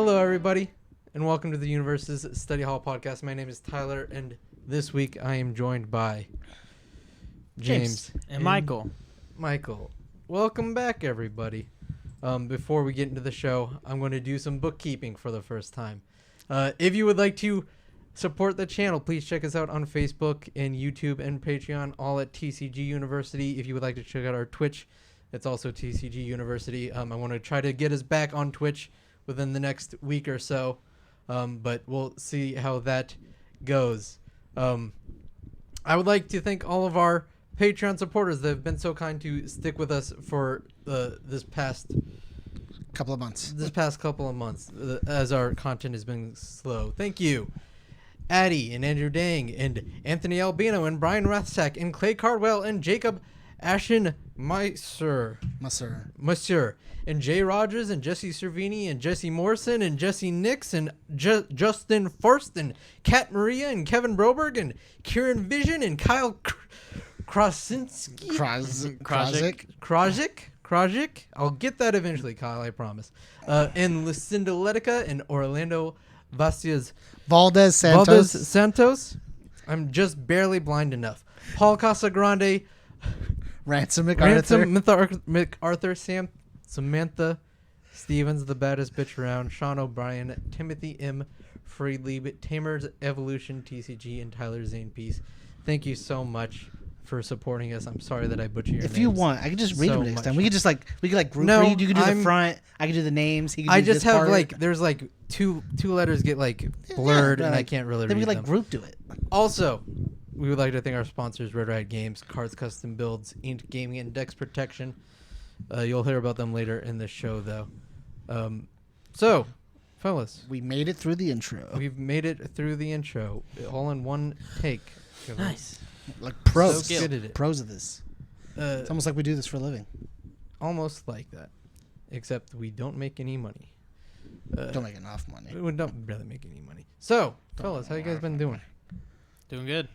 Hello, everybody, and welcome to the UniVersus Study Hall podcast. My name is Tyler, and this week I am joined by James and Michael. Michael, welcome back, everybody. Before we get into the show, I'm going to do some bookkeeping for the first time. If you would like to support the channel, please check us out on Facebook and YouTube and Patreon, all at TCG University. If you would like to check out our Twitch, it's also TCG University. I want to try to get us back on Twitch within the next week or so, but we'll see how that goes. I would like to thank all of our Patreon supporters that have been so kind to stick with us for this past couple of months. As our content has been slow. Thank you, Addie and Andrew Dang and Anthony Albino and Brian Rathsack and Clay Cardwell and Jacob Ashen Monsieur and Jay Rogers and Jesse Cervini and Jesse Morrison and Jesse Nix and Justin Forst and Kat Maria and Kevin Broberg and Kieran Vision and Kyle Krasinski. Krajic. I'll get that eventually, Kyle, I promise. And Lucinda Letica and Orlando Valdez Santos. I'm just barely blind enough. Paul Casagrande. Ransom MacArthur, Samantha Stevens, the baddest bitch around, Sean O'Brien, Timothy M. Friedlieb, Tamer's Evolution, TCG, and Tyler Zane Peace. Thank you so much for supporting us. I'm sorry that I butchered your names. If you want, I can just read them next time. We could group no, read. You can do the front. I can do the names. He can I do just this have part. there's two letters get blurred and I can't really read them. Then we group do it. Also, we would like to thank our sponsors, Red Ride Games, Cards Custom Builds, Ink Gaming, and Dex Protection. You'll hear about them later in the show, though. So, fellas. We made it through the intro. We've made it through the intro, all in one take. Nice. Like pros. So good at it. Pros of this. It's almost like we do this for a living. Almost like that. Except we don't make any money. Don't make enough money. We don't really make any money. So, fellas, how you guys been doing? Doing good.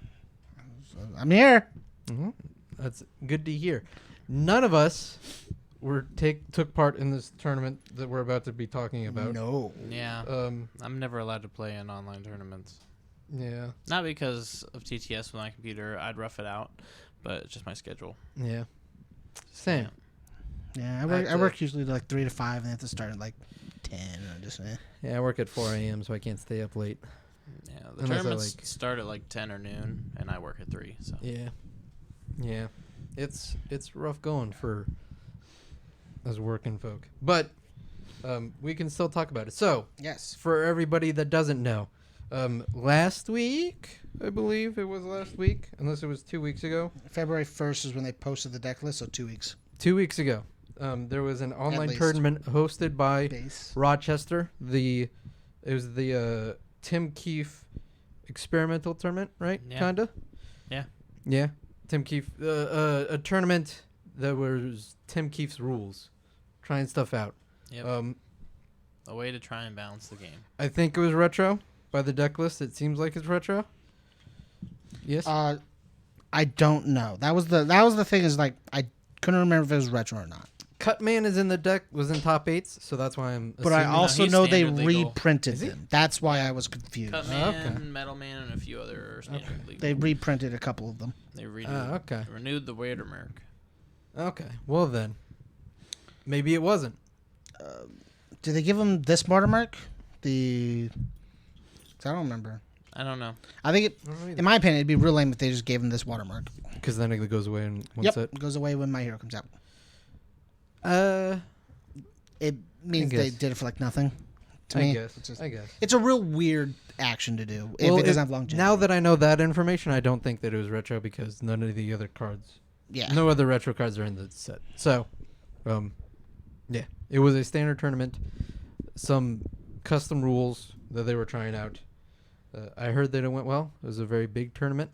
I'm here. Mm-hmm. That's good to hear. None of us took part in this tournament that we're about to be talking about. No. Yeah. I'm never allowed to play in online tournaments. Yeah. Not because of TTS with my computer. I'd rough it out, but it's just my schedule. Yeah. Same. Yeah, I work usually 3 to 5 and I have to start at 10 or just. Yeah, I work at 4 a.m. so I can't stay up late. Yeah, the tournaments start at 10 or noon, and I work at 3. So yeah, it's rough going for us working folk, but we can still talk about it. So yes, for everybody that doesn't know, last week, I believe it was last week, unless it was 2 weeks ago. February 1st is when they posted the deck list, so 2 weeks. 2 weeks ago, there was an online tournament hosted by Rochester. It was the Tim Keefe experimental tournament, right? Yeah. Kinda. Yeah. Tim Keefe, a tournament that was Tim Keefe's rules, trying stuff out. Yep. A way to try and balance the game. I think it was retro by the deck list. It seems like it's retro. Yes. I don't know. That was the thing is I couldn't remember if it was retro or not. Cutman is in the deck, was in top 8s, so that's why I'm But I also know they reprinted them. That's why I was confused. Cutman, Metal Man, and a few other standard league. They reprinted a couple of them. They renewed the watermark. Okay, well then, maybe it wasn't. Did they give them this watermark? I don't remember. I don't know. I think in my opinion, it'd be real lame if they just gave them this watermark. Because then it goes away in one set. It goes away when My Hero comes out. It means they did it for nothing. To me, I guess it's a real weird action to do if it doesn't have longevity. Now that I know that information, I don't think that it was retro because none of the other cards, no other retro cards are in the set. So, it was a standard tournament, some custom rules that they were trying out. I heard that it went well. It was a very big tournament.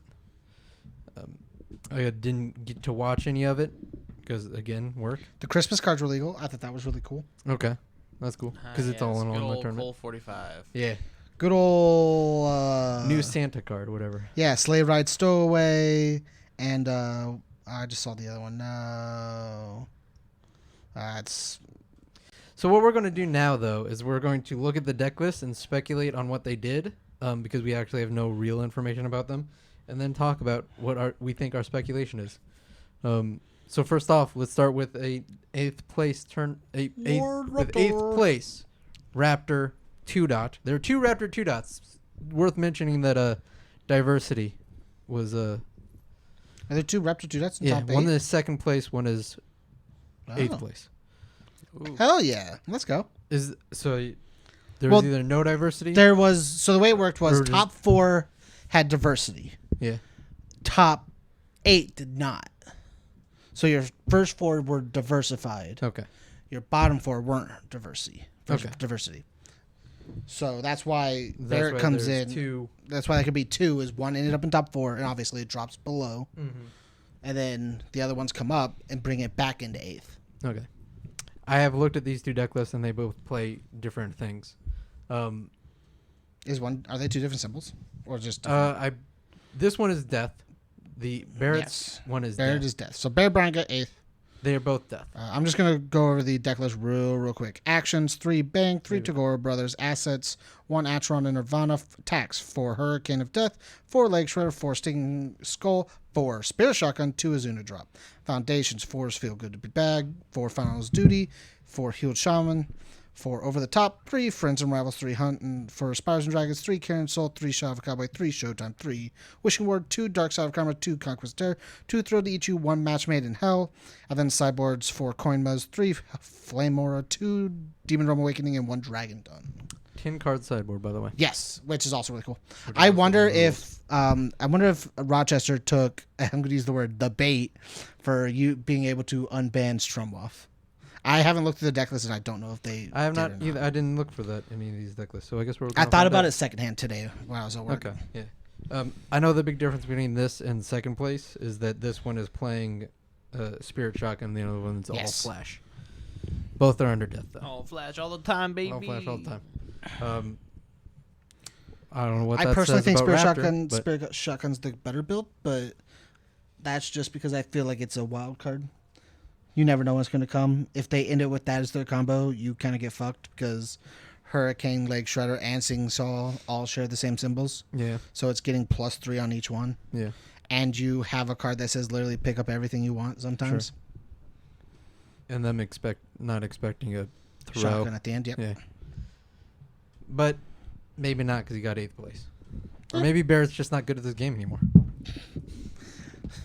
I didn't get to watch any of it. Because, again, work. The Christmas cards were legal. I thought that was really cool. Okay. That's cool. Because it's all in one tournament. Coal 45. Yeah. Good old... New Santa card, whatever. Yeah, Sleigh Ride Stowaway. And I just saw the other one. No. It's So what we're going to do now, though, is we're going to look at the deck list and speculate on what they did, because we actually have no real information about them, and then talk about what we think our speculation is. So first off, let's start with eighth place Raptor 2-dot. There are 2 Raptor 2-dots. Worth mentioning that diversity was Are there 2 Raptor 2-dots in top 8? one is second place, one is 8th place. Ooh. Hell yeah. Let's go. There was either no diversity. There was, so the way it worked was Or just- top 4 had diversity. Yeah. Top 8 did not. So your first 4 were diversified. Okay. Your bottom 4 weren't diversity. Okay. Diversity. So that's why That's there it why comes there's in. 2. That's why that could be 2. Is one ended up in top 4, and obviously it drops below, and then the other ones come up and bring it back into 8th. Okay. I have looked at these 2 deck lists, and they both play different things. Are they 2 different symbols, or just? Different? This one is death. The Barrett's one is Barrett death. is death. So Barrett Brown got 8th. They are both death. I'm just gonna go over the deck list real quick. Actions: 3 Bang, 3 Tagore Brothers. Assets: 1 Atron and Nirvana. Attacks: 4 Hurricane of Death, 4 Leg Shredder, 4 Stinging Skull, 4 Spirit Shotgun, 2 Azuna Drop. Foundations: 4 is Feel Good to Be Bagged, 4 Finals Duty, 4 Healed Shaman, 4 Over the Top, 3 Friends and Rivals, 3 Hunt and for Spires and Dragons, 3 Karen Soul, 3 Shot of a Cowboy, 3 Showtime, 3 Wishing Word, 2 Dark Side of Karma, 2 Conquest Terror, 2 Thrill to Eat You, 1 Match Made in Hell, and then sideboards 4 Coin Muzz, 3 Flame Aura, 2 Demon Realm Awakening, and 1 Dragon Dun. 10 card sideboard, by the way. Yes, which is also really cool. I wonder if Rochester took, I'm going to use the word, the bait for you being able to unban Strumwoff. I haven't looked at the deck list, and I don't know if they. I have did not or either. I didn't look for that in any of these deck lists, so I guess we're. I thought about it secondhand today while I was at work. Okay, yeah. I know the big difference between this and second place is that this one is playing Spirit Shotgun, and the other one's all Flash. Both are under death, though. All Flash all the time, baby. All Flash all the time. I don't know what I that personally says think about Spirit Raptor, but Spirit Shotgun's the better build, but that's just because I feel like it's a wild card. You never know what's going to come. If they end it with that as their combo, you kind of get fucked because Hurricane, Leg Shredder, and Sing Saw all share the same symbols. yeah, So it's getting +3 on each one. yeah. And you have a card that says literally pick up everything you want sometimes. And them not expecting a throw. Shotgun at the end, yep. Yeah. But maybe not because he got 8th place. Or maybe Barrett's just not good at this game anymore.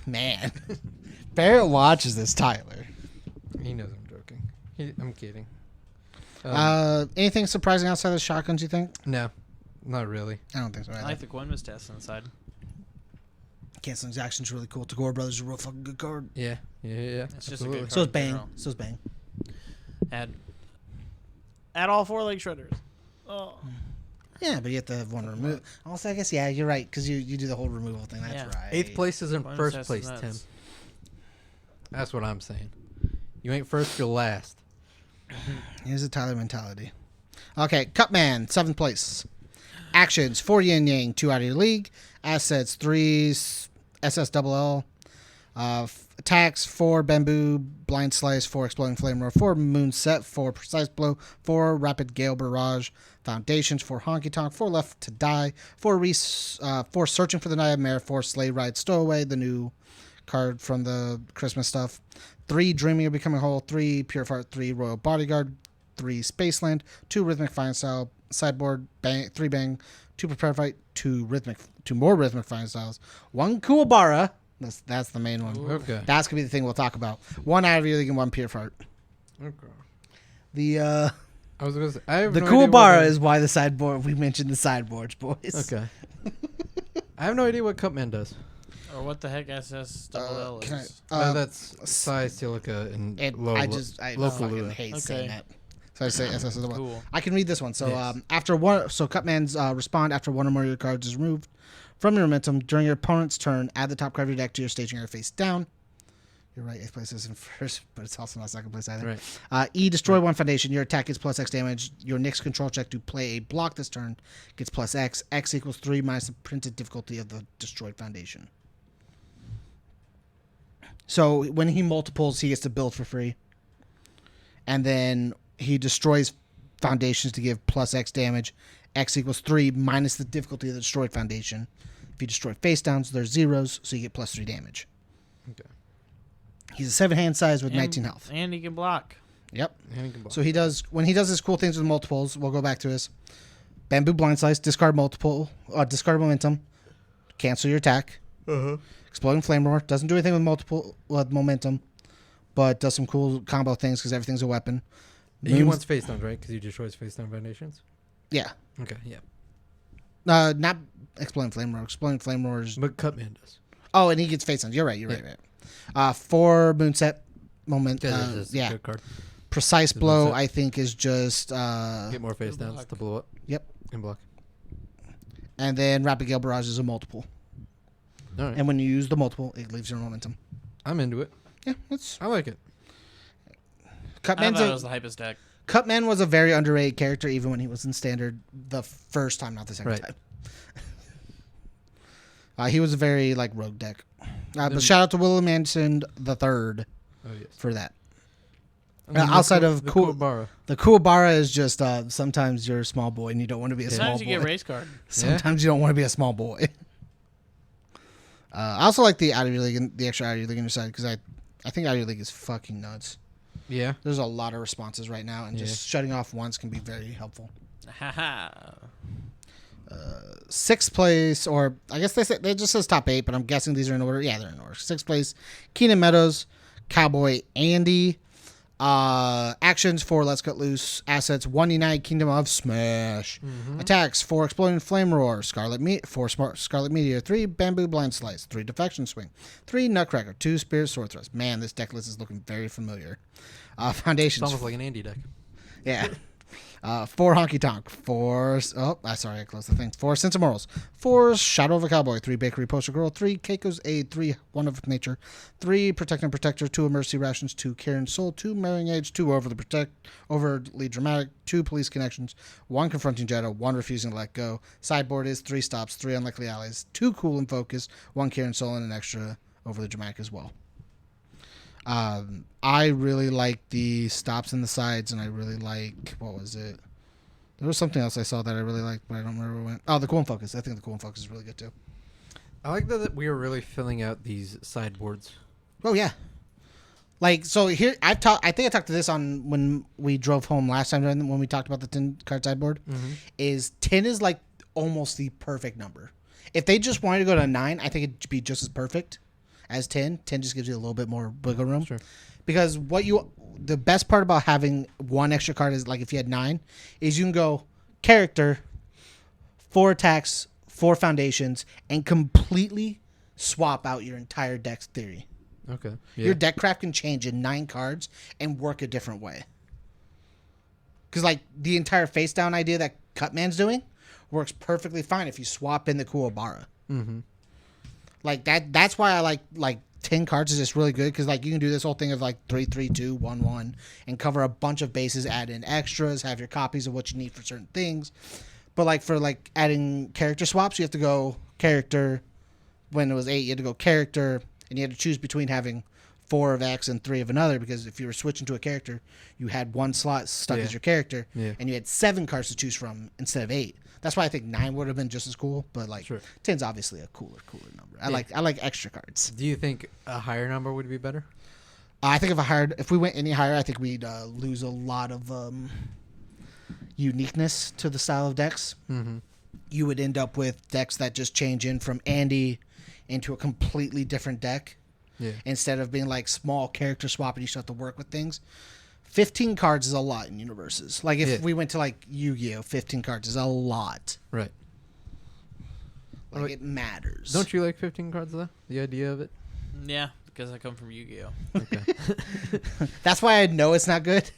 Man. Barrett watches this, Tyler. He knows I'm joking. I'm kidding. Anything surprising outside of the shotguns, you think? No, not really. I don't think so. I like the Gwen test on the side. Canceling action's really cool. Tagore Brothers is a real fucking good card. Yeah. It's just a good So is card in Bang. general. So is Bang. Add all 4 Leg Shredders. Oh. Yeah, but you have to have one remove. Also, I guess, yeah, you're right, because you do the whole removal thing. That's Yeah. right. 8th place isn't Gwen first test place, is Tim. nuts. That's what I'm saying. You ain't first, you're last. Here's the Tyler mentality. Okay, Cutman, 7th place. Actions, 4 Yin Yang, 2 out of your league. Assets, 3 SSLL. Attacks, 4 Bamboo, Blind Slice, 4 Exploding Flame Roar, 4 Moonset, 4 Precise Blow, 4 Rapid Gale Barrage. Foundations, 4 Honky Tonk, 4 Left to Die, 4 Searching for the Nightmare, 4 Sleigh Ride Stowaway, the new card from the Christmas stuff, 3 Dreaming of Becoming Whole, 3 Pure Fart, 3 Royal Bodyguard, 3 Spaceland, 2 Rhythmic Fine Style, sideboard, bang, 3 Bang, 2 Prepare Fight, 2 more Rhythmic Fine Styles, 1 Kuwabara. That's the main one. Okay. That's gonna be the thing we'll talk about. 1 out of your league and 1 Pure Fart. Okay. The I was gonna say, I have the no idea what Kuwabara that- is why the sideboard. We mentioned the sideboards, boys. Okay. I have no idea what Cutman does. Or what the heck SSLL Can is. I, That's Psi, Silica, and and low. I low fucking Falula. hate Okay. saying that. So I say SSLL. Cool. I can read this one. So Yes. after one, so Cutman's respond after one or more of your cards is removed from your momentum during your opponent's turn. Add the top card of your deck to your staging area face down. You're right. 8th place is in first, but it's also not second place either. Right. Destroy 1 foundation. Your attack gets +X damage. Your next control check to play a block this turn gets +X. X equals 3 minus the printed difficulty of the destroyed foundation. So when he multiples, he gets to build for free. And then he destroys foundations to give plus X damage. X equals 3 minus the difficulty of the destroyed foundation. If you destroy face downs, there's zeros, so you get plus 3 damage. Okay. He's a 7 hand size with 19 health. And he can block. Yep. And he can block. So when he does his cool things with multiples, we'll go back to his Bamboo Blind Slice, discard discard momentum, cancel your attack. Exploding Flame Roar, doesn't do anything with momentum, but does some cool combo things because everything's a weapon. He wants face downs, right? Because he destroys face down foundations. Yeah. Okay. Yeah. Not Exploding Flame Roar. Exploding Flame Roar is... But Cutman does. Oh, and he gets face downs. You're right. Right. 4 Moonset moment. Yeah. Good card. Precise Blow, I think, is just... Get more face downs to blow up. Yep. And block. And then Rapid Gale Barrage is a multiple. All right. And when you use the multiple, it leaves your momentum. I'm into it. Yeah, I like it. I thought it was the hypest deck. Cutman was a very underrated character even when he was in standard the first time, not the second Right. time. He was a very rogue deck. But shout out to Willem Anderson the third for that. Outside of the Kuwabara. The Kuwabara is just sometimes you're a small boy and you don't want to be a small boy. Sometimes you get race card. Sometimes you don't want to be a small boy. I also like the out of your league, the extra out of your league on your side because I think out of your league is fucking nuts. Yeah. There's a lot of responses right now, and just shutting off once can be very helpful. Haha. 6th place, or I guess they just says top 8, but I'm guessing these are in order. Yeah, they're in order. 6th place, Keenan Meadows, Cowboy Andy. Actions 4 Let's Cut Loose. Assets 1 Unite Kingdom of Smash. Attacks 4 Exploding Flame Roar. 4 Smart Scarlet Meteor. 3 Bamboo Blind Slice. 3 Defection Swing. 3 Nutcracker. 2 Spirit Sword Thrust. Man, this deck list is looking very familiar. Foundations. It's almost like an Andy deck. Yeah. 4 Honky Tonk. 4... Oh, sorry, I closed the thing. 4 Sense of Morals. 4 Shadow of a Cowboy. 3 Bakery Poster Girl. 3 Keiko's Aid. 3 One of Nature. 3 Protect and Protector. 2 Mercy Rations. 2 Karen Soul. 2 Marrying Age. 2 Overly Dramatic. 2 Police Connections. 1 Confronting Jeddah. 1 Refusing to Let Go. Sideboard is 3 Stops. 3 Unlikely Allies. 2 Cool and Focus. 1 Karen Soul and an extra Overly Dramatic as well. I really like the stops and the sides, and I really like, what was it? There was something else I saw that I really liked, but I don't remember where it went. Oh, the Cool and Focus. I think the Cool and Focus is really good too. I like that we are really filling out these sideboards. Oh yeah. So here I think I talked to this on when we drove home last time when we talked about the 10 card sideboard. Is 10 is almost the perfect number. If they just wanted to go to 9, I think it'd be just as perfect as 10. 10 just gives you a little bit more wiggle room. Sure. Because the best part about having 1 extra card is if you had 9, is you can go character, 4 attacks, 4 foundations, and completely swap out your entire deck's theory. Okay. Yeah. Your deck craft can change in 9 cards and work a different way. Because the entire face down idea that Cutman's doing works perfectly fine if you swap in the Kuwabara. Mm-hmm. That's why I like 10 cards is just really good because you can do this whole thing of 3, 3, 2, 1, 1 and cover a bunch of bases, add in extras, have your copies of what you need for certain things. But for adding character swaps, you have to go character. When it was 8, you had to go character, and you had to choose between having 4 of X and 3 of another, because if you were switching to a character, you had 1 slot stuck as your character, and you had 7 cards to choose from instead of 8. That's why I think 9 would have been just as cool, but 10's obviously a cooler number. I like extra cards. Do you think a higher number would be better? I think if we went any higher, I think we'd lose a lot of uniqueness to the style of decks. Mm-hmm. You would end up with decks that just change in from Andy into a completely different deck. Yeah. Instead of being small character swap and you still have to work with things. 15 cards is a lot in UniVersus. If we went to Yu-Gi-Oh, 15 cards is a lot. Right. It matters. Don't you like 15 cards though? The idea of it? Yeah, because I come from Yu-Gi-Oh. Okay. That's why I know it's not good,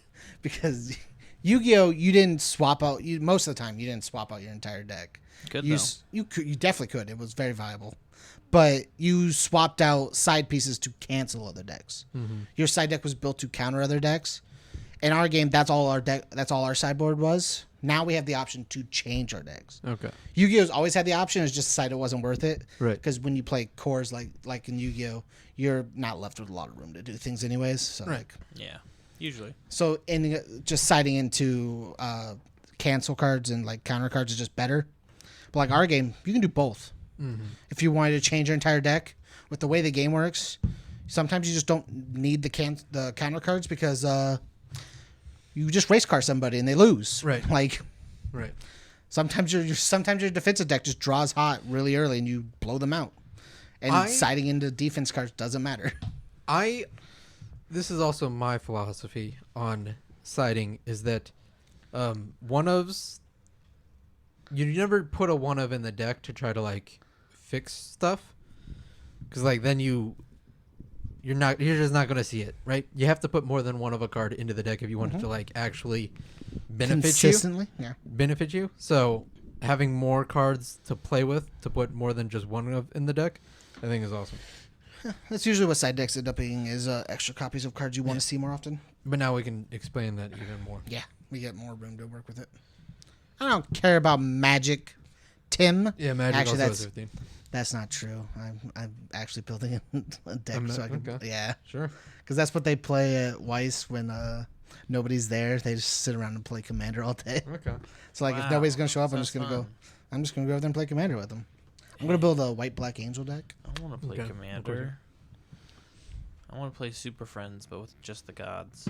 because Yu-Gi-Oh, you didn't swap out. Most of the time, you didn't swap out your entire deck. Good You definitely could. It was very viable. But you swapped out side pieces to cancel other decks. Mm-hmm. Your side deck was built to counter other decks. In our game, that's all our sideboard was. Now we have the option to change our decks. Okay. Yu-Gi-Oh's always had the option. It's just decided it wasn't worth it. Right. Because when you play cores like in Yu-Gi-Oh, you're not left with a lot of room to do things anyways. So right. Yeah. Usually. So just siding into cancel cards and like counter cards is just better. But like our game, you can do both. Mm-hmm. If you wanted to change your entire deck, with the way the game works, sometimes you just don't need the counter cards because you just race car somebody and they lose. Right. Like, right. Sometimes your defensive deck just draws hot really early and you blow them out. And siding into defense cards doesn't matter. This is also my philosophy on siding is that one-ofs, you never put a one-of in the deck to try to like fix stuff, because like then you're just not gonna see it, right? You have to put more than one of a card into the deck if you want it to like actually Consistently, yeah. benefit you. So having more cards to play with to put more than just one of in the deck, I think is awesome. That's usually what side decks end up being is extra copies of cards you want to see more often. But now we can explain that even more. Yeah, we get more room to work with it. I don't care about Magic, Tim. Yeah, Magic Actually, also has 15. That's not true. I'm actually building a deck so I can. Okay. Yeah, Sure. because that's what they play at Weiss when nobody's there. They just sit around and play Commander all day. Okay. So like, if Wow, nobody's gonna show up, I'm sounds just gonna fun. go. I'm just gonna go over there and play Commander with them. I'm gonna build a white black angel deck. I want to play Okay. Commander. I want to play Super Friends, but with just the gods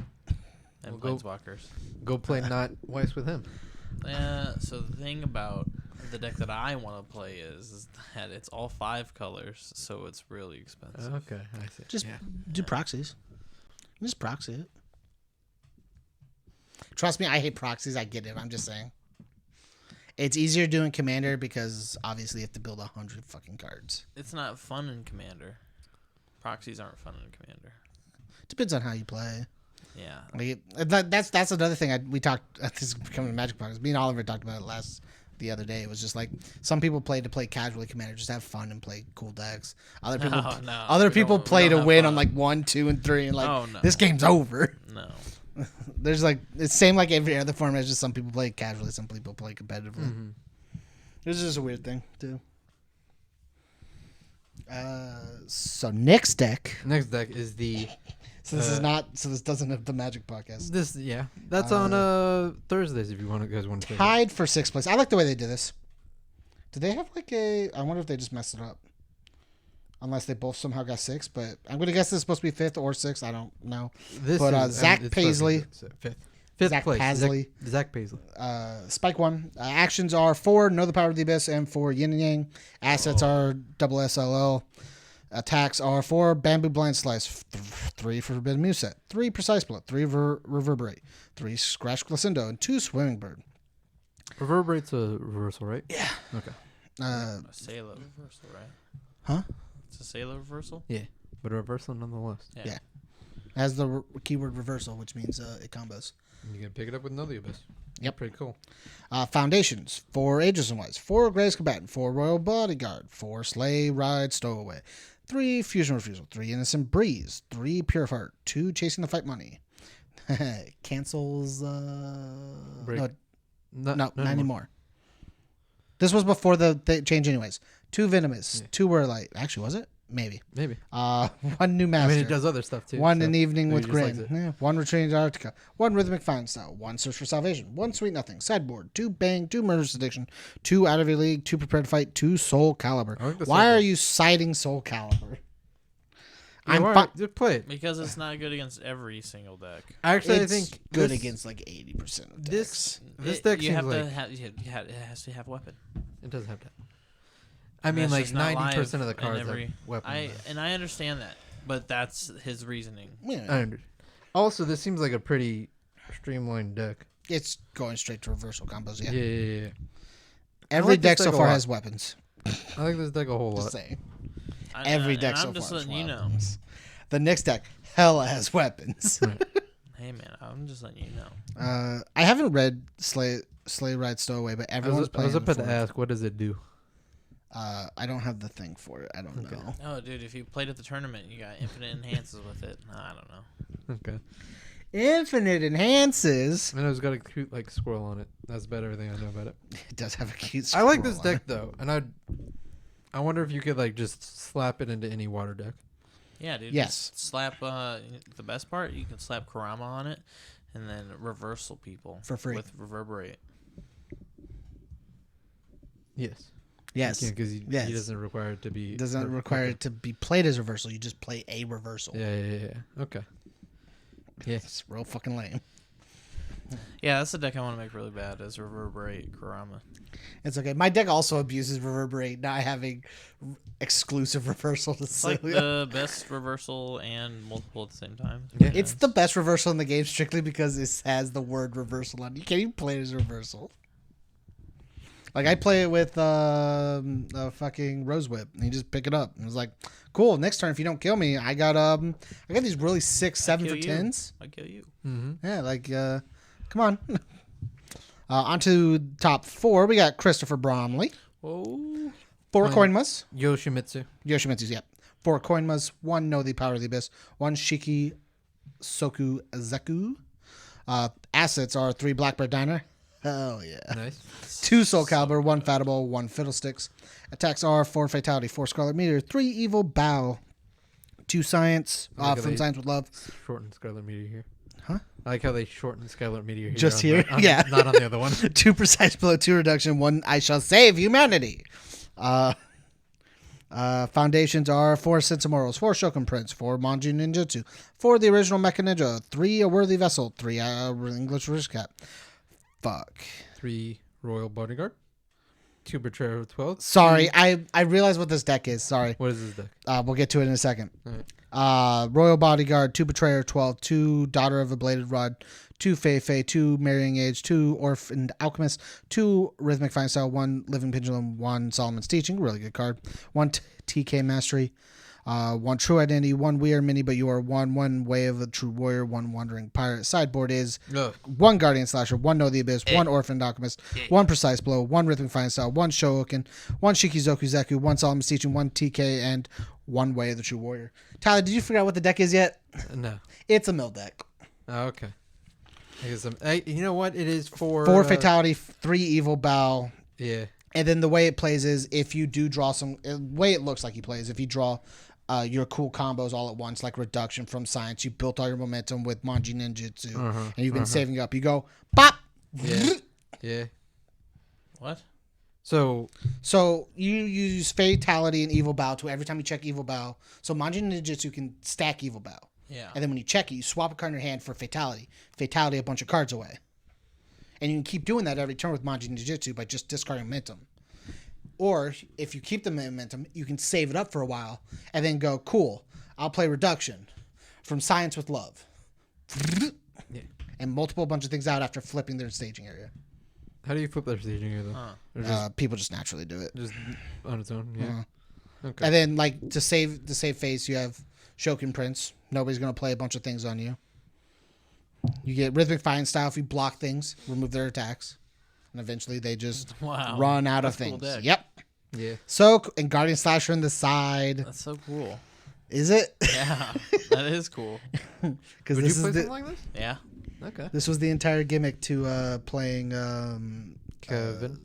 and We'll planeswalkers. Go play not Weiss with him. Yeah. So the thing about the deck that I want to play is that it's all 5 colors, so it's really expensive. Okay, I see. Just yeah. do proxies. Just proxy it. Trust me, I hate proxies. I get it. I'm just saying. It's easier doing Commander because obviously you have to build 100 fucking cards. It's not fun in Commander. Proxies aren't fun in Commander. Depends on how you play. Yeah. Like, that's another thing we talked. This is becoming a Magic podcast. Me and Oliver talked about it the other day. It was just like some people play to play casually Commander, just have fun and play cool decks. Other people, No, people we play don't to have win fun. on like 1, 2, and 3, and like Oh, no. this game's over. No. There's like it's same like every other format. It's just some people play casually, some people play competitively. Mm-hmm. This is just a weird thing too. So next deck. Next deck is the This doesn't have the Magic podcast. that's on Thursdays if you guys want to take it. Tied for 6th place. I like the way they did this. Do they have like I wonder if they just messed it up. Unless they both somehow got 6, but I'm gonna guess this is supposed to be 5th or 6th. I don't know. Zach Paisley, fifth Zach place. Paisley. Zach Paisley. Spike 1. Actions are 4, Know the Power of the Abyss, and 4, Yin and Yang. Assets are double SLL. Attacks are 4, Bamboo Blind Slice, 3 Forbidden Muset, 3 Precise Blow, 3 Reverberate, 3 Scratch Glicindo, and 2 Swimming Bird. Reverberate's a reversal, right? Yeah. Okay. A Sailor reversal, right? Huh? It's a Sailor reversal? Yeah, but a reversal nonetheless. Yeah. Has the keyword reversal, which means it combos. And you can pick it up with Know the Abyss. Yep. Pretty cool. Foundations, 4 Aegis and Wise, 4 Grace Combatant, 4 Royal Bodyguard, 4 Slay Ride Stowaway, 3 Fusion Refusal, 3 Innocent Breeze, 3 Pure of Heart, 2 Chasing the Fight Money. Cancels. Break. No, not anymore. This was before the change, anyways. 2 Venomous, 2 Were Light. Actually, was it? Maybe. 1 New Master. I mean, it does other stuff too. 1 An Evening maybe with he just likes Grin. 1 Retreating to Antarctica. 1 Rhythmic Fine Style. 1 Search for Salvation. 1 Sweet Nothing. Sideboard. 2 Bang. 2 Murderous Addiction. 2 Out of Your League. 2 Prepared to Fight. 2 Soul Caliber. Why are you citing Soul Caliber? Just play it. Because it's not good against every single deck. Actually, It's I think good this, against like 80% of decks. this deck you seems have like to have, it has to have weapon. it doesn't have that. I mean, That's like just not 90% of the live cards in have every- weapons. I understand that, but that's his reasoning. Yeah. Also, this seems like a pretty streamlined deck. It's going straight to reversal combos, yeah. Yeah. Every like this deck so deck a far lot. has weapons. I like this deck a whole Just lot. saying. Every deck so I'm just far has letting you know. weapons. The next deck hella has weapons. Hey man, I'm just letting you know. I haven't read Slay Ride Stowaway, but everyone's I playing was it about to for it. ask, what does it do? I don't have the thing for it. I don't know. Oh, dude, if you played at the tournament, you got infinite enhances with it. I don't know. Okay. Infinite enhances. I know it's got a cute like squirrel on it. That's about everything I know about it. It does have a cute. I like this scroll on deck though, and I wonder if you could like just slap it into any water deck. Yeah, dude. Yes. Just slap. The best part, you can slap Kurama on it, and then reversal people For free. with reverberate. Yes. Yes. Because he Yes. doesn't require it to be. Doesn't require okay. it to be played as reversal. You just play a reversal. Yeah. Okay. Yeah. It's real fucking lame. Yeah, that's the deck I want to make really bad. Is reverberate Kurama. It's okay. My deck also abuses reverberate, not having exclusive reversal to It's like Celia. the best reversal and multiple at the same time. Yeah. It's the best reversal in the game strictly because it has the word reversal on it. You can't even play it as reversal. Like, I play it with a fucking Rose Whip, and you just pick it up. And it's like, cool, next turn, if you don't kill me, I got these really sick 7 for 10s. I kill you. Mm-hmm. Yeah, like, come on. On to top 4, we got Christopher Bromley. Whoa. 4 Koinmas. Yoshimitsu. Yoshimitsu's, yep. 4 Koinmas, 1 Know the Power of the Abyss, 1 Shiki Soku Zeku. Assets are 3 Blackbird Diner. Hell yeah. Nice. 2 Soul Calibur, 1 Fatable, 1 Fiddlesticks. Attacks are 4 Fatality, 4 Scarlet Meteor, 3 Evil Bow, 2 Science, I like how from they Science with Love. Shorten Scarlet Meteor here. Huh? I like how they shortened Scarlet Meteor here. Just on here? the- Not on the other one. 2 Precise Blow, 2 Reduction, 1 I Shall Save Humanity. Foundations are 4 Sensimorals, 4 Shogun Prince, 4 Manju Ninjutsu, 4 the original Mecha Ninja, 3 A Worthy Vessel, 3 English Risk Cap. Fuck. 3 Royal Bodyguard. 2 Betrayer of 12. Sorry, I realize what this deck is. Sorry. What is this deck? We'll get to it in a second. All right. Royal Bodyguard, 2 Betrayer 12, 2 Daughter of a Bladed Rod, 2 Fei Fei, 2 Marrying Age, 2 Orphaned Alchemist, 2 Rhythmic Fine Style, 1 Living Pendulum, 1 Solomon's Teaching, really good card, 1 TK Mastery, 1 True Identity, 1 We Are Mini But You Are 1 Way of a True Warrior, 1 Wandering Pirate. Sideboard is Ugh. 1 Guardian Slasher, 1 Know the Abyss, 1 Orphaned Alchemist, 1 Precise Blow, 1 Rhythmic Fine Style, 1 Shohoken, 1 Shikizoku Zeku, 1 Solomon's Teaching, 1 TK, and 1 Way of the True Warrior. Tyler, did you figure out what the deck is yet? No. It's a mill deck. Oh, okay. I guess you know what? It is for 4 Fatality, 3 Evil Bow. Yeah. And then the way it plays is if you do draw the way it looks like he plays, if you draw your cool combos all at once, like Reduction from Science, you built all your momentum with Manji Ninjutsu, and you've been saving up. You go, pop! Yeah. Yeah. What? So you use Fatality and Evil Bow to every time you check Evil Bow. So Manji Ninjutsu can stack Evil Bow. Yeah. And then when you check it, you swap a card in your hand for Fatality. Fatality a bunch of cards away. And you can keep doing that every turn with Manji Ninjutsu by just discarding momentum. Or if you keep the momentum, you can save it up for a while and then go, cool, I'll play Reduction from Science with Love. Yeah. And multiple bunch of things out after flipping their staging area. how do you flip their staging here though? Or just, People just naturally do it. just on its own? Yeah. Okay. And then like to save phase, you have Shokin Prince. Nobody's gonna play a bunch of things on you. You get Rhythmic Fine Style if you block things, remove their attacks. And eventually they just run out of That's a cool things. deck. Yep. Yeah. So, and Guardian Slasher on the side. That's so cool. Is it? Yeah, that is cool. Because Would you this play is something like this? Yeah. Okay. this was the entire gimmick to playing Kevin.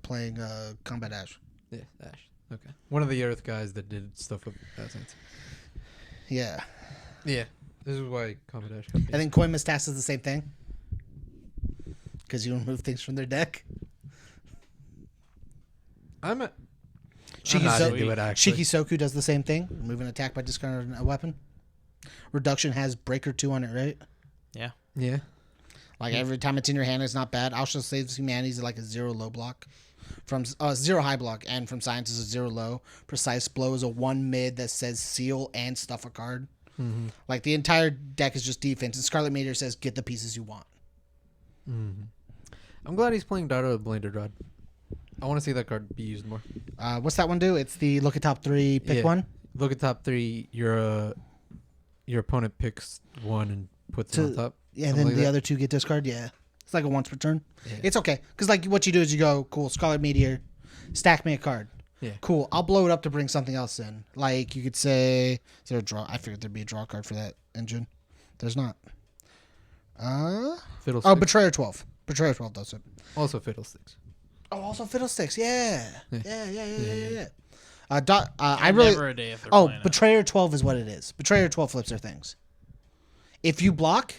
playing Combat Ash. Yeah. Ash. Okay. One of the Earth guys that did stuff with Saints. Yeah. Yeah. This is why Combat Ash got And then Coin Mistas is the same thing. Because you remove things from their deck. I'm not Shikizo- into it actually. Shikisoku does the same thing. Remove an attack by discarding a weapon. Reduction has Breaker 2 on it, right? Yeah. Yeah. Like every time it's in your hand, it's not bad. Also saves Humanities like a 0 low block. From 0 high block, and from Science is a 0 low. Precise Blow is a 1 mid that says seal and stuff a card. Mm-hmm. Like the entire deck is just defense. And Scarlet Meteor says get the pieces you want. Mm-hmm. I'm glad he's playing Daughter of the Bladed Rod. I want to see that card be used more. What's that one do? It's the look at top 3, pick Yeah. one. Look at top 3. Your opponent picks one and puts it on top. Yeah, and Something then like the that. other 2 get discard. Yeah. It's like a once per turn. Yeah. It's okay. Because like what you do is you go, cool, Scarlet Meteor, stack me a card. Yeah. Cool. I'll blow it up to bring something else in. Like you could say, is there a draw? I figured there'd be a draw card for that engine. There's not. Fiddlesticks. Betrayer 12. Betrayer 12 does it. Also Fiddlesticks. Oh, also Fiddlesticks. Yeah. Yeah. Yeah. I really. Never a day if they're Oh, playing it. Betrayer 12 is what it is. Betrayer 12 flips their things. If you block,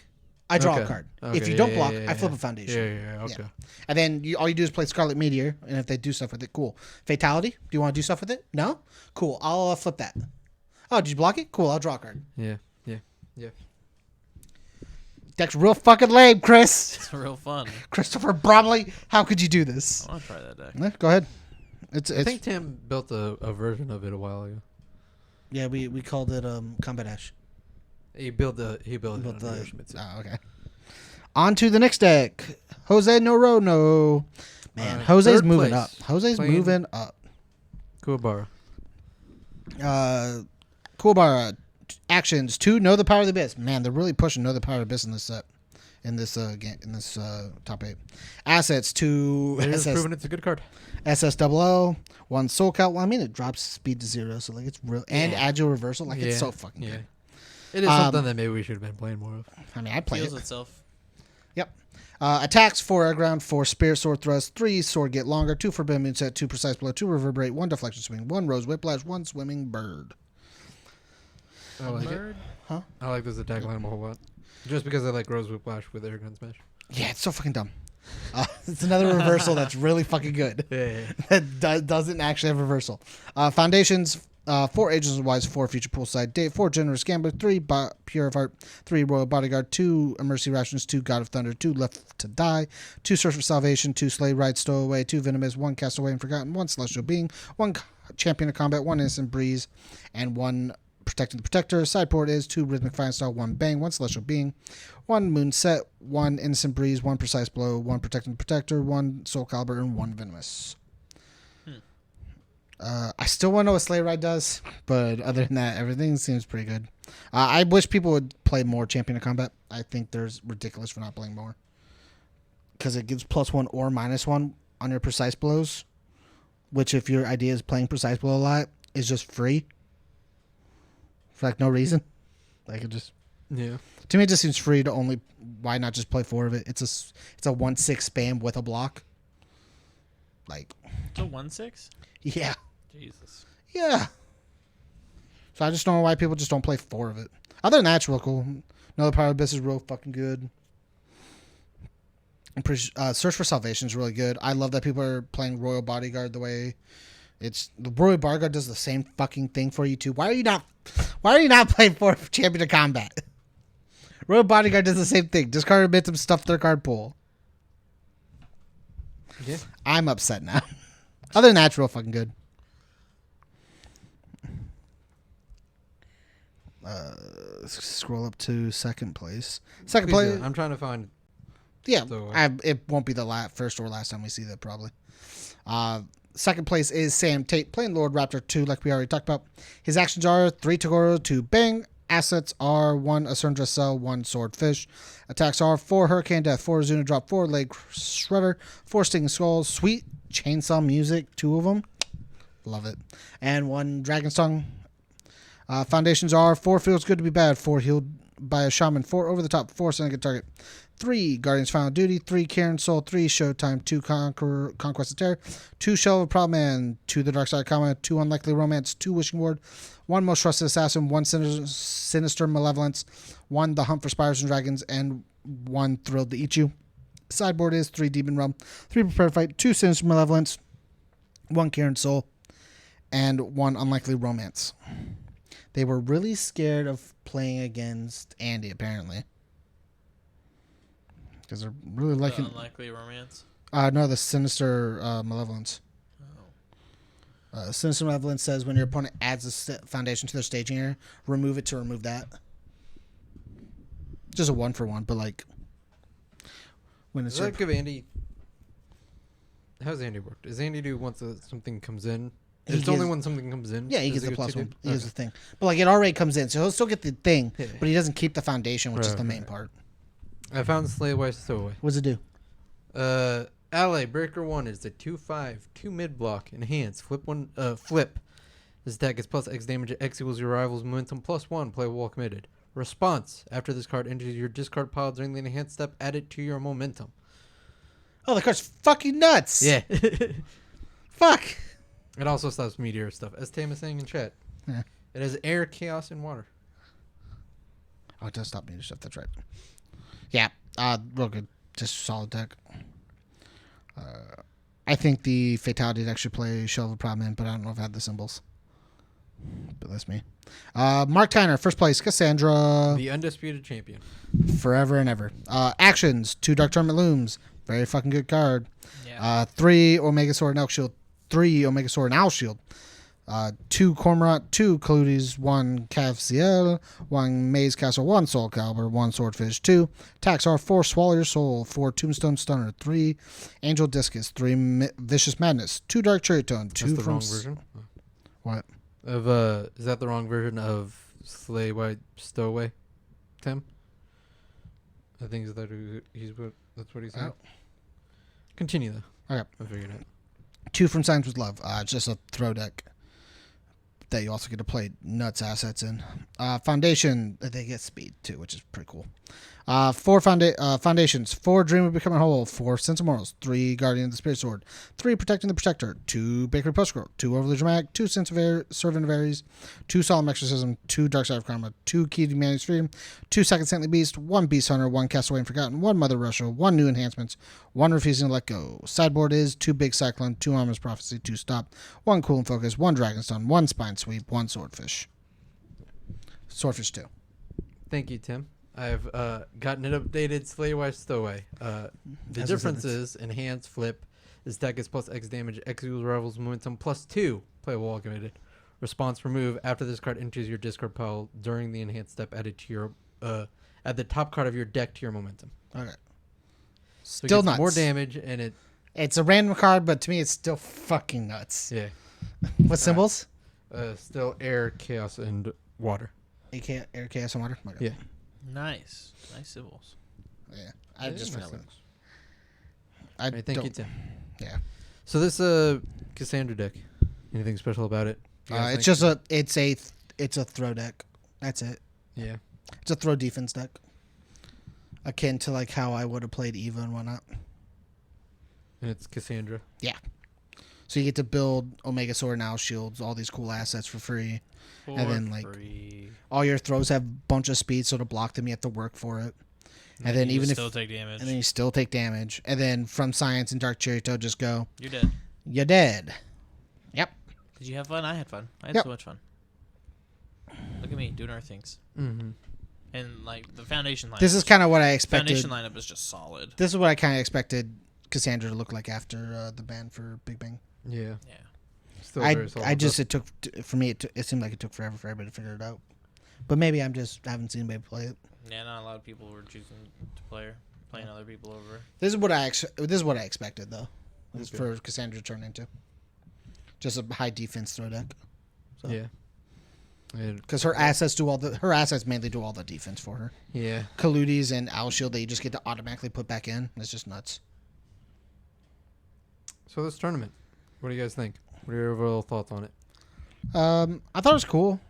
I draw a card. If you don't block, I flip a foundation. Yeah, okay. And then all you do is play Scarlet Meteor, and if they do stuff with it, cool. Fatality, do you want to do stuff with it? No? Cool, I'll flip that. Oh, did you block it? Cool, I'll draw a card. Yeah. Deck's real fucking lame, Chris. It's real fun. Christopher Bromley, how could you do this? I want to try that deck. Yeah, go ahead. I think Tim built a version of it a while ago. Yeah, we called it Combat Ash. He built it on the version. Oh, okay. On to the next deck. Jose Norono. Man, Jose's third moving place. up. Jose's Playing- moving up. Kuwabara. Kuwabara. Actions 2. Know the Power of the Abyss. Man, they're really pushing Know the Power of the Abyss in this set. In this top 8. Assets 2. It is proven it's a good card. SSOO. 1 Soul Count. Well, I mean, it drops speed to 0, so like it's real. And Agile Reversal. Like it's so fucking good. It is something that maybe we should have been playing more of. I mean, I play Heals it. itself. Yep. Attacks 4 air ground, 4 spear sword thrust, 3 sword get longer, 2 forbidden moonset, 2 precise blow, 2 reverberate, 1 deflection swing, 1 rose whiplash, 1 swimming bird. I like it. Huh? I like this attack line a whole lot. Just because I like Rose Whiplash with Air Gun Smash. Yeah, it's so fucking dumb. It's another reversal that's really fucking good. Yeah. That doesn't actually have reversal. Foundations 4 Agents of Wise, 4 Future Poolside Date, 4 Generous Gambler, 3 Pure of Heart, 3 Royal Bodyguard, 2 Mercy Rations, 2 God of Thunder, 2 Left to Die, 2 Search for Salvation, 2 Slay Ride Stowaway, 2 Venomous, 1 Castaway and Forgotten, 1 Celestial Being, 1 Champion of Combat, 1 Innocent Breeze, and 1 Protecting the Protector. Sideboard is 2 Rhythmic Fine Style, 1 Bang, 1 Celestial Being, 1 Moonset, 1 Innocent Breeze, 1 Precise Blow, 1 Protecting the Protector, 1 Soul Caliber, and 1 Venomous. I still want to know what Slay Ride does, but other than that, everything seems pretty good. I wish people would play more Champion of Combat. I think there's ridiculous for not playing more. Because it gives +1 or -1 on your Precise Blows, which if your idea is playing Precise Blow a lot, is just free. For like no reason. Like it just... Yeah. To me, it just seems free to only... Why not just play 4 of it? It's a 1/6 spam with a block. Like... It's a 1/6? Yeah. Jesus. Yeah. So I just don't know why people just don't play 4 of it. Other than that, it's real cool. Another Power of Abyss is real fucking good. Search for Salvation is really good. I love that people are playing Royal Bodyguard the way it's... The Royal Bodyguard does the same fucking thing for you too. Why are you not playing 4 Champion of Combat? Royal Bodyguard does the same thing. Discard a bit of stuff their card pool. Yeah. I'm upset now. Other than that, it's real fucking good. Scroll up to second place. Second Please place. do. I'm trying to find... Yeah, So, it won't be the first or last time we see that, probably. Second place is Sam Tate, playing Lord Raptor 2, like we already talked about. His actions are 3 Togoro, 2 Bang. Assets are 1 Asundra Cell, 1 Swordfish. Attacks are 4 Hurricane Death, 4 Zuna Drop, 4 Leg Shredder, 4 Stinging Skulls, sweet chainsaw music, 2 of them. Love it. And 1 Dragon's Tongue. Foundations are 4 Feels Good to Be Bad, 4 Healed by a Shaman, 4 Over the Top, 4 Sending a Target, 3 Guardian's Final Duty, 3 Karen Soul, 3 Showtime, 2 Conquest of Terror, 2 Shell of Problem Man, 2 The Dark Side of Karma, 2 Unlikely Romance, 2 Wishing Ward, 1 Most Trusted Assassin, 1 Sinister Malevolence, 1 The Hunt for Spires and Dragons, and 1 Thrilled to Eat You. Sideboard is 3 Demon Realm, 3 Prepare to Fight, 2 Sinister Malevolence, 1 Karen Soul, and 1 Unlikely Romance. They were really scared of playing against Andy, apparently. Because they're really liking... The Unlikely Romance? No, the Sinister Malevolence. Oh. Sinister Malevolence says when your opponent adds a foundation to their staging area, remove it to remove that. Just a 1-for-1, but like... When it's Does that give Andy... How's Andy work? Does Andy do once something comes in? It's only when something comes in? Yeah, he Does gets the go +1. 2-2? He gets the thing. But like it already comes in, so he'll still get the thing, Yeah. but he doesn't keep the foundation, which is Right, the main right. part. I found Slay Wise Stowaway. What does it do? Ally Breaker 1 is the 2/5, 2 mid block, enhance, flip. This attack gets +X damage, X equals your rival's momentum +1, play wall committed. Response, after this card enters your discard pile during the enhanced step, add it to your momentum. Oh, the card's fucking nuts. Yeah. Fuck. It also stops meteor stuff, as Tam is saying in chat. Yeah. It has air, chaos, and water. Oh, it does stop meteor stuff. That's right. Yeah. Real good. Just solid deck. I think the Fatality deck should play Shell of a Prominent, but I don't know if I have the symbols. But that's me. Mark Tyner, first place. Cassandra. The undisputed champion. Forever and ever. Actions. 2 Dark Tournament Looms. Very fucking good card. Yeah. 3 Omega Sword and Elk Shield. 3 Omega Sword and Owl Shield. 2 Cormorant, 2 Cluties, 1 Cavciel, 1 Maze Castle, 1 Soul Calibur, 1 Swordfish, 2 Taxar, 4 Swallow Your Soul, 4 Tombstone Stunner, 3 Angel Discus, 3 Vicious Madness, 2 Dark Cherry Tone, 2 That's the from wrong version. What? Of is that the wrong version of Slay White Stowaway, Tim? I think is that that's what he said. Oh. Continue though. Okay. I figured it. 2 from Signs with Love. It's just a throw deck that you also get to play nuts assets in. Foundation, they get speed too, which is pretty cool. 4 Foundations, 4 Dream of Becoming Whole, 4 Sense of Morals, 3 Guardian of the Spirit Sword, 3 Protecting the Protector, 2 Bakery Postscroll, 2 Overly Dramatic, 2 Servant of Ares, 2 Solemn Exorcism, 2 Dark Side of Karma, 2 Key to Humanity's Freedom, 2 Second Saintly Beast, 1 Beast Hunter, 1 Castaway and Forgotten, 1 Mother Russia, 1 New Enhancements, 1 Refusing to Let Go. Sideboard is 2 Big Cyclone, 2 Armor's Prophecy, 2 Stop, 1 Cool and Focus, 1 Dragonstone, 1 Spine Sweep, 1 Swordfish. Swordfish 2. Thank you, Tim. I've gotten it updated. Slay White Stowaway. The As difference I said, is enhance flip. This deck is plus X damage. X equals rivals momentum plus 2. Playable activated. Response remove after this card enters your discard pile during the enhanced step added to your add the top card of your deck to your momentum. Okay. So Still it gets nuts. more damage and it It's a random card, but to me, it's still fucking nuts. yeah. What symbols? Still air, chaos, and water. Air, chaos, and water. Okay. Yeah. Nice symbols. Yeah. I Yeah, just makes forgot. sense. I All right, thank you, don't- Tim. Yeah. So this Cassandra deck. Anything special about it? You guys It's think? just it's a throw deck. That's it. Yeah. It's a throw defense deck. Akin to like how I would have played Eva and whatnot. And it's Cassandra. So you get to build Omega Sword and Owl Shields, all these cool assets for free. And then, like, free. All your throws have a bunch of speed, so to block them you have to work for it. And then you even if still take damage, and then you still take damage. And then from Science and Dark Cherry Toad just go, you're dead. you're dead. Yep. Did you have fun? I had fun. I had Yep. so much fun. Look at me doing our things. Mm-hmm. And like the foundation lineup. This is kind of what I expected. foundation lineup is just solid. This is what I kind of expected Cassandra to look like after the ban for Big Bang. Yeah. Yeah. Still very solid. For me, it seemed like it took forever for everybody to figure it out. But maybe I haven't seen anybody play it. Yeah, not a lot of people were choosing to playing other people over. This is what I expected though. This is Okay. for Cassandra to turn into just a high defense throw deck. So. Yeah. And, Because her assets mainly do all the defense for her. yeah. Kaludis and Owl Shield that you just get to automatically put back in. It's just nuts. So this tournament, what do you guys think? What are your overall thoughts on it? I thought it was cool.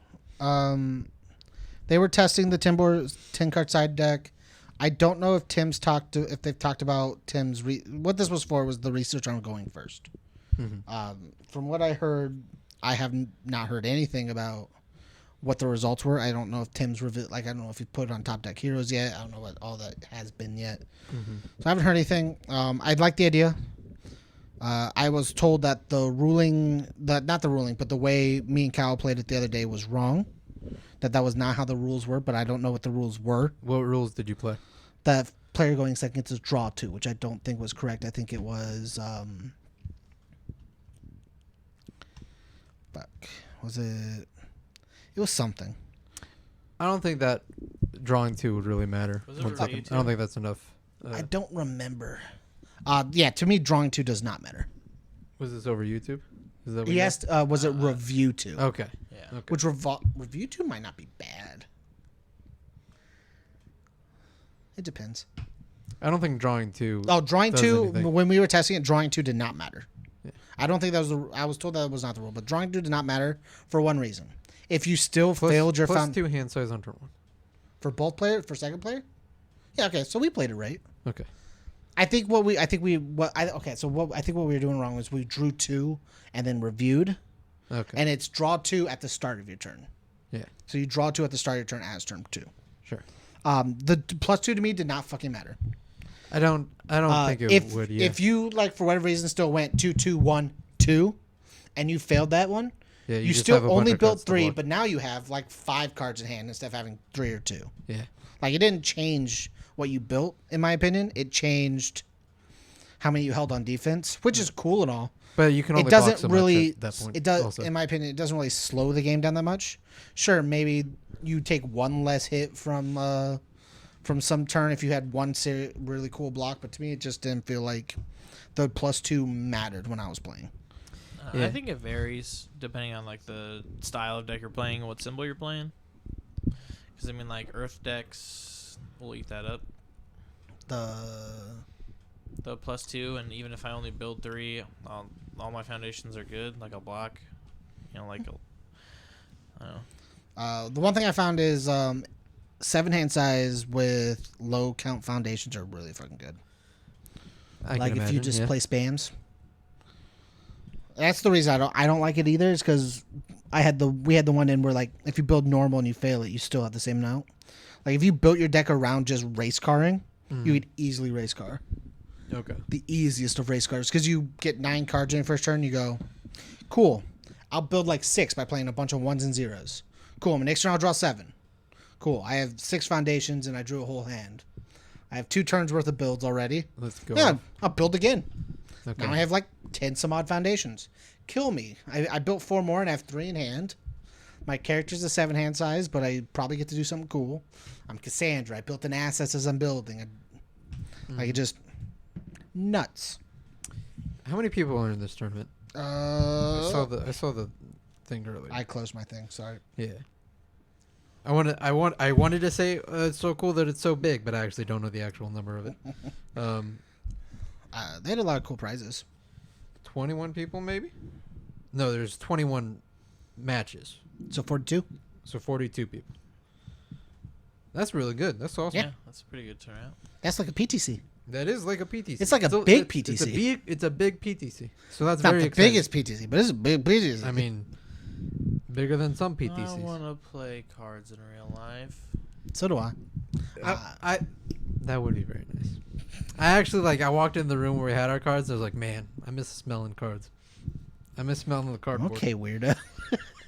They were testing the 10 card side deck. I don't know if if they've talked about Tim's what this was for was the research on going first. Mm-hmm. From what I heard, I have not heard anything about what the results were. I don't know if Tim's I don't know if he put it on Top Deck Heroes yet. I don't know what all that has been yet. Mm-hmm. So I haven't heard anything. I'd like the idea. I was told that not the ruling, but the way me and Cal played it the other day was wrong. That was not how the rules were, but I don't know what the rules were. What rules did you play? That player going second gets a draw 2, which I don't think was correct. I think it was was it? It was something. I don't think that drawing 2 would really matter. Was it One over second. YouTube? I don't think that's enough. I don't remember. Yeah, to me, drawing 2 does not matter. Was this over YouTube? Is that what He you asked, was it review 2? Okay. Yeah. Okay. Which review 2 might not be bad. It depends. I don't think drawing 2. Oh, drawing does 2, anything. when we were testing it, drawing 2 did not matter. Yeah. I don't think that was I was told that was not the rule, but drawing 2 did not matter for one reason. If you still failed your plus 2 hand size on turn 1. for second player? Yeah, okay, so we played it right. Okay. I think what we were doing wrong was we drew 2 and then reviewed, Okay. and it's draw 2 at the start of your turn. Yeah. So you draw 2 at the start of your turn as turn 2. Sure. The +2 to me did not fucking matter. I don't think it would. Yeah. If you like for whatever reason still went 2 2 1 2, and you failed that one, yeah, you just have a still bunch only of built cards to 3, block. but now you have like 5 cards in hand instead of having 3 or 2. Yeah. Like it didn't change what you built, in my opinion. It changed how many you held on defense, which is cool and all. But you can only It doesn't block so really. much at that point. It does, also. in my opinion, it doesn't really slow the game down that much. Sure, maybe you take one less hit from some turn if you had one really cool block, but to me, it just didn't feel like the +2 mattered when I was playing. Yeah. I think it varies depending on like the style of deck you're playing and what symbol you're playing. Because I mean, like Earth decks will eat that up. The +2, and even if I only build 3, all my foundations are good. Like a block, you know, like I don't know. The one thing I found is 7 hand size with low count foundations are really fucking good. I Like can if imagine, you just yeah. play spams. That's the reason I don't like it either. Is because we had the one in where like if you build normal and you fail it, you still have the same note. Like if you built your deck around just race carring, you could easily race car. Okay. The easiest of race cars because you get 9 cards in your first turn. You go, cool. I'll build like 6 by playing a bunch of 1s and 0s. Cool. My next turn I'll draw 7. Cool. I have 6 foundations and I drew a whole hand. I have 2 turns worth of builds already. Let's go. Yeah, I'll build again. Okay. Now I have like 10 some odd foundations. Kill me. I built 4 more and I have 3 in hand. My character's a 7 hand size, but I probably get to do something cool. I'm Cassandra. I built an assets as I'm building. Like it just nuts. How many people are in this tournament? I saw the thing earlier. I closed my thing. Sorry. Yeah. I wanted to say it's so cool that it's so big, but I actually don't know the actual number of it. They had a lot of cool prizes. 21 people maybe? No, there's 21 matches. So 42. So 42 people. That's really good. That's awesome. Yeah, that's a pretty good turnout. That's like a PTC. That is like a PTC. It's like a Still, big it's PTC. It's a big PTC. So that's It's not very the exciting. biggest PTC, but it's a big PTC. I mean, bigger than some I PTCs. want to play cards in real life. so do I. I that would be very nice. I walked in the room where we had our cards. I was like, man, I miss smelling cards. I miss smelling the cardboard. Okay, weirdo.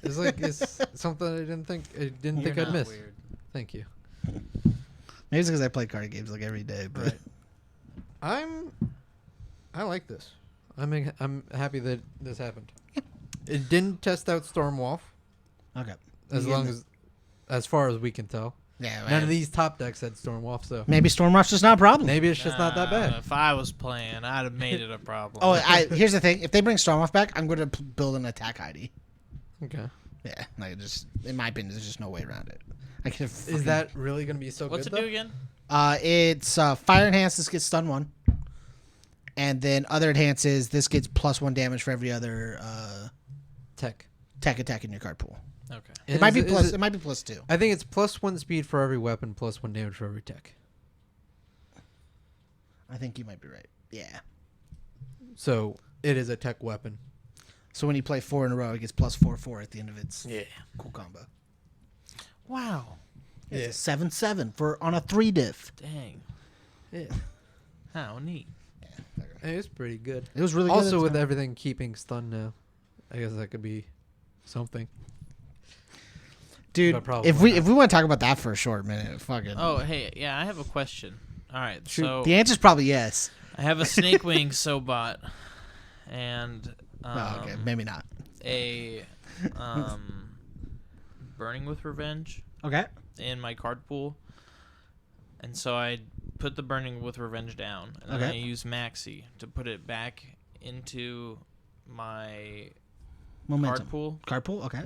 It's something I didn't think You're I'd not miss. weird. Thank you. Maybe it's because I play card games like every day, but Right. I like this. I'm happy that this happened. It didn't test out Stormwolf okay. as far as we can tell. Yeah, None of these top decks had Stormwolf, so maybe Stormrush's just not a problem. maybe it's just not that bad. If I was playing, I'd have made it a problem. Oh, here's the thing: if they bring Stormoff back, I'm going to build an attack ID. Okay. Yeah, like just in my opinion, there's just no way around it. I can. Is that really going to be so What's good it though? do again? It's fire enhance. This gets stun 1, and then other enhances. This gets +1 damage for every other Tech. tech attack in your card pool. Okay. It might be plus. It might be +2. I think it's +1 speed for every weapon, +1 damage for every tech. I think you might be right. Yeah. So it is a tech weapon. So when you play 4 in a row, it gets +4/4 at the end of its cool combo. Wow. It's a 7/7 on a 3 diff. Dang. Yeah. How neat. It's pretty good. It was really good. Also, at the with time. everything keeping stun now, I guess that could be something. Dude, but probably if we not. want to talk about that for a short minute, fucking. Oh, hey, yeah, I have a question. All right, Shoot. so The answer's probably yes. I have a Snake Wing Sobot and Oh, okay, maybe not. a Burning with Revenge Okay. in my card pool, and so I put the Burning with Revenge down, and then I Okay. use Maxi to put it back into my Momentum. card pool. Card pool. Okay.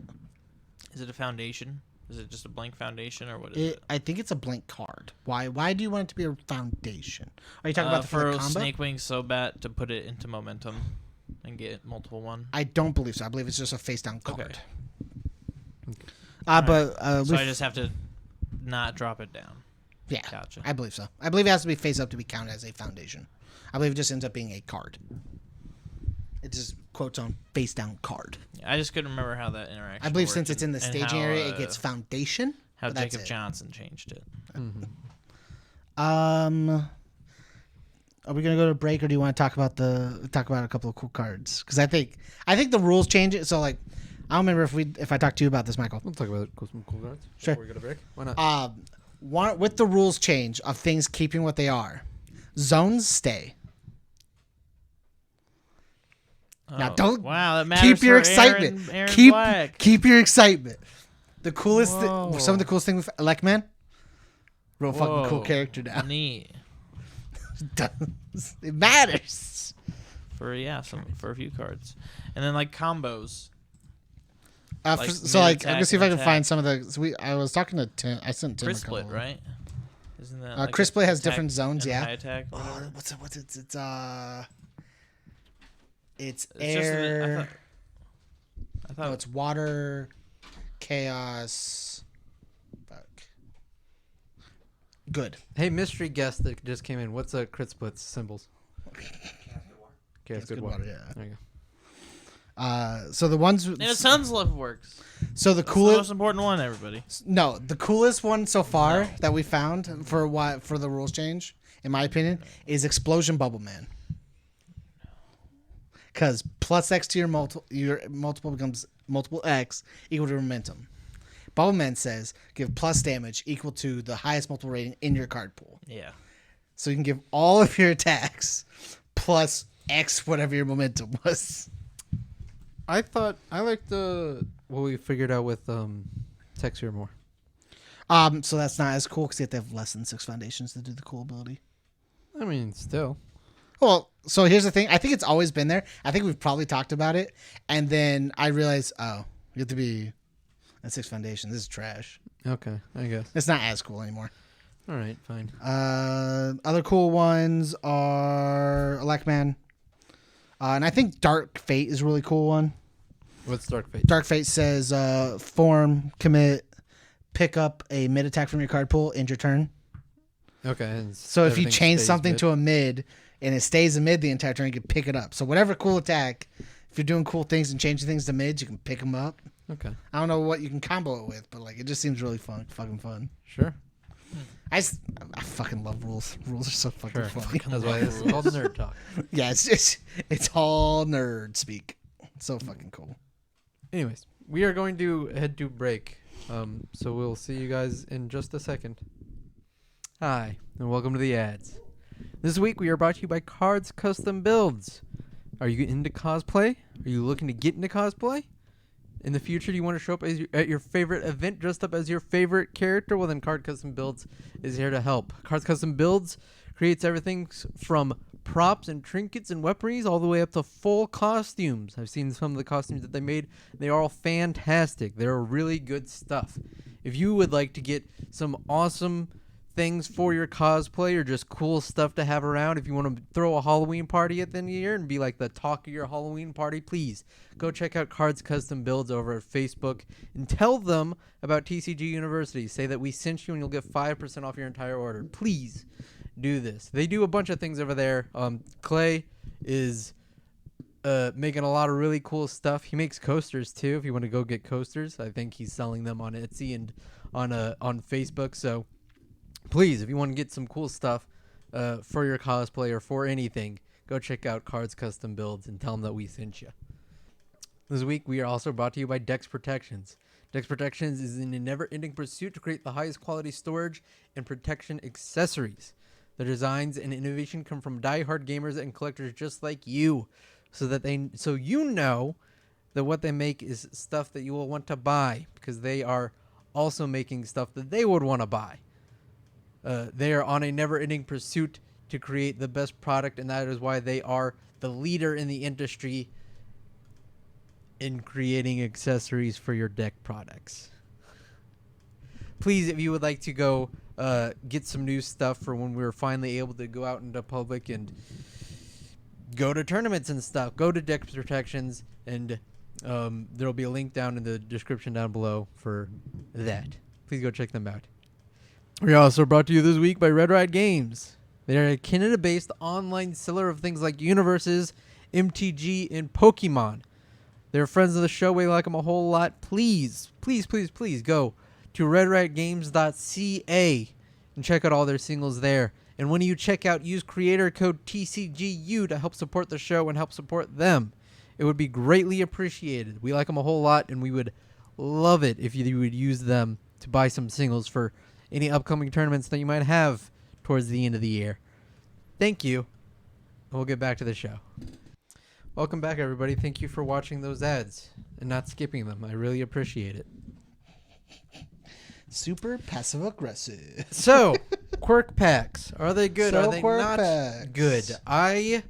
Is it a foundation? Is it just a blank foundation, or what is it? I think it's a blank card. Why? Why do you want it to be a foundation? Are you talking about for the combo? Snake Wing Sobat to put it into momentum and get multiple one? I don't believe so. I believe it's just a face down card. Okay. But So I just have to not drop it down. Yeah, Gotcha. I believe so. I believe it has to be face up to be counted as a foundation. I believe it just ends up being a card. It just quotes on face down card. Yeah, I just couldn't remember how that interaction. I believe worked since it's in the and staging how, area, it gets foundation. how but that's Jacob it. Johnson changed it. Are we gonna go to break, or do you want to talk about a couple of cool cards? Because I think the rules change it. So like, I don't remember if I talked to you about this, Michael. We'll talk about some cool cards. Sure. Before we go to break. Why not? With the rules change of things keeping what they are, zones stay. Now don't Wow, that matters keep your for excitement. Aaron Black. Keep your excitement. The coolest, Whoa. some of the coolest thing with Electman, real fucking cool Whoa. character now. Neat. It matters. For a few cards, and then like combos. I'm Like gonna see if I can mid-attack. find some of the. I was talking to Tim. I sent Tim. Chris a couple. Split, right? Isn't that like Chris Split has attack different zones, and yeah. High attack. Or whatever? What's it? It's It's air. I thought No, it's water, chaos. Fuck. Good. Hey, mystery guest that just came in. What's a crit split's symbols? Okay, Good water. Yeah. There you go. So the ones. and it Sun's love works. So the That's the coolest. most important one, everybody. No, the coolest one so far No. that we found for the rules change, in my opinion, is Explosion Bubble Man. Because plus X to your multiple becomes multiple X equal to momentum. Bubble Man says give plus damage equal to the highest multiple rating in your card pool. Yeah. So you can give all of your attacks plus X whatever your momentum was. I thought I liked what we figured out with Texture more. So that's not as cool because you have to have less than 6 foundations to do the cool ability. I mean, still. Well, so here's the thing. I think it's always been there. I think we've probably talked about it. And then I realized, you have to be at 6 foundations. This is trash. Okay, I guess. It's not as cool anymore. All right, fine. Other cool ones are Electman. And I think Dark Fate is a really cool one. What's Dark Fate? Dark Fate says form, commit, pick up a mid attack from your card pool, end your turn. Okay. And So if you everything change stays something mid. to a mid and it stays a mid the entire turn, you can pick it up. So whatever cool attack, if you're doing cool things and changing things to mids, you can pick them up. Okay. I don't know what you can combo it with, but like it just seems really fucking fun. Sure. I fucking love rules. Rules are so fucking Sure. fun. That's why it's called Nerd Talk. Yeah, it's all nerd speak. So fucking cool. Anyways, we are going to head to break. So we'll see you guys in just a second. Hi, and welcome to the ads. This week we are brought to you by Cards Custom Builds. Are you into cosplay? Are you looking to get into cosplay? In the future, do you want to show up at your favorite event dressed up as your favorite character? Well, then Card Custom Builds is here to help. Cards Custom Builds creates everything from props and trinkets and weaponries all the way up to full costumes. I've seen some of the costumes that they made. They are all fantastic. They're really good stuff. If you would like to get some awesome things for your cosplay or just cool stuff to have around, if you want to throw a Halloween party at the end of the year and be like the talk of your Halloween party, please go check out Cards Custom Builds over at Facebook and tell them about TCG University. Say that we sent you and you'll get 5% off your entire order. Please do this. They do a bunch of things over there. Clay is making a lot of really cool stuff. He makes coasters too. If you want to go get coasters, I think he's selling them on Etsy and on Facebook. So please, if you want to get some cool stuff for your cosplay or for anything, go check out Cards Custom Builds and tell them that we sent you. This week, we are also brought to you by Dex Protections. Dex Protections is in a never-ending pursuit to create the highest quality storage and protection accessories. Their designs and innovation come from die-hard gamers and collectors just like you, so you know that what they make is stuff that you will want to buy, because they are also making stuff that they would want to buy. They are on a never-ending pursuit to create the best product, and that is why they are the leader in the industry in creating accessories for your deck products. Please, if you would like to go get some new stuff for when we're finally able to go out into public and go to tournaments and stuff, go to Deck Protections, and there'll be a link down in the description down below for that. Please go check them out. We're also brought to you this week by Red Ride Games. They're a Canada-based online seller of things like UniVersus, MTG, and Pokemon. They're friends of the show. We like them a whole lot. Please, please, please, please go to redridegames.ca and check out all their singles there. And when you check out, use creator code TCGU to help support the show and help support them. It would be greatly appreciated. We like them a whole lot, and we would love it if you would use them to buy some singles for any upcoming tournaments that you might have towards the end of the year. Thank you. We'll get back to the show. Welcome back, everybody. Thank you for watching those ads and not skipping them. I really appreciate it. Super passive aggressive. So, Quirk packs. Are they good? So Are they Quirk not packs. good? I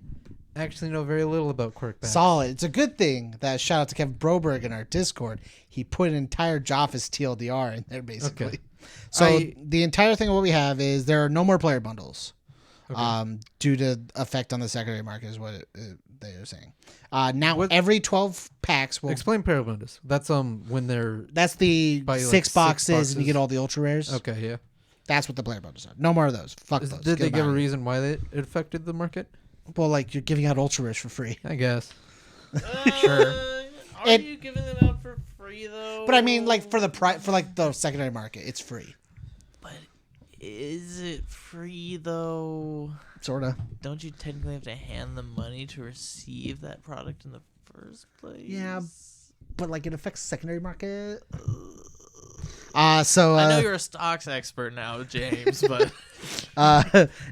actually know very little about Quirk packs. Solid. It's a good thing that shout out to Kevin Broberg in our Discord. He put an entire Joffa's TLDR in there, basically. Okay. So the entire thing of what we have is there are no more player bundles. Okay. Due to effect on the secondary market is what they are saying. Now What- every 12 packs will. Explain player bundles. That's when they're That's the Buy, like, six six boxes and you boxes. get all the ultra rares. okay. Yeah. That's what the player bundles are. No more of those. Fuck those. Did Get they them give a out. reason why it affected the market? Well, like you're giving out ultra rares for free. I guess. Sure. Are It- you giving them out for free though? But I mean, like for the secondary market, it's free. But is it free though? Sorta. Don't you technically have to hand them money to receive that product in the first place? Yeah, but like it affects the secondary market. I know you're a stocks expert now, James, but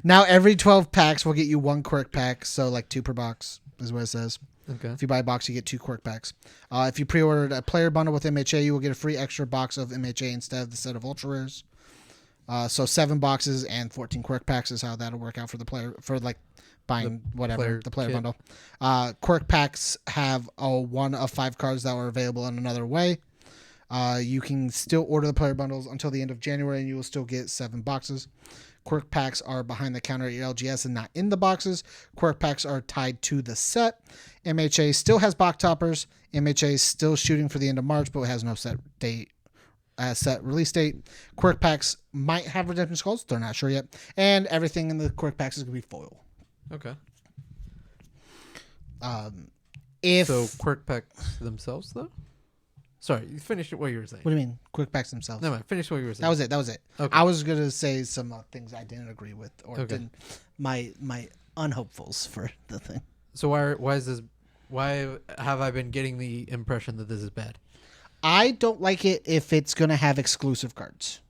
Now every 12 packs will get you one quirk pack, so like 2 per box is what it says. Okay. If you buy a box, you get 2 quirk packs. If you pre-ordered a player bundle with MHA, you will get a free extra box of MHA instead of the set of ultra rares. So 7 boxes and 14 quirk packs is how that'll work out for the player for like buying the player kit. bundle. Quirk packs have a 1 of 5 cards that were available in another way. You can still order the player bundles until the end of January, and you will still get 7 boxes. Quirk packs are behind the counter at your LGS and not in the boxes. Quirk packs are tied to the set. MHA still has box toppers. MHA is still shooting for the end of March, but it has no set release date. Quirk packs might have redemption skulls. They're not sure yet. And everything in the Quirk packs is going to be foil. Okay. So Quirk packs themselves, though? Sorry, you finished what you were saying. what do you mean? Quirk packs themselves? No, finish what you were saying. That was it. Okay. I was going to say some things I didn't agree with or Okay. didn't my unhopefuls for the thing. So why have I been getting the impression that this is bad? I don't like it if it's going to have exclusive cards.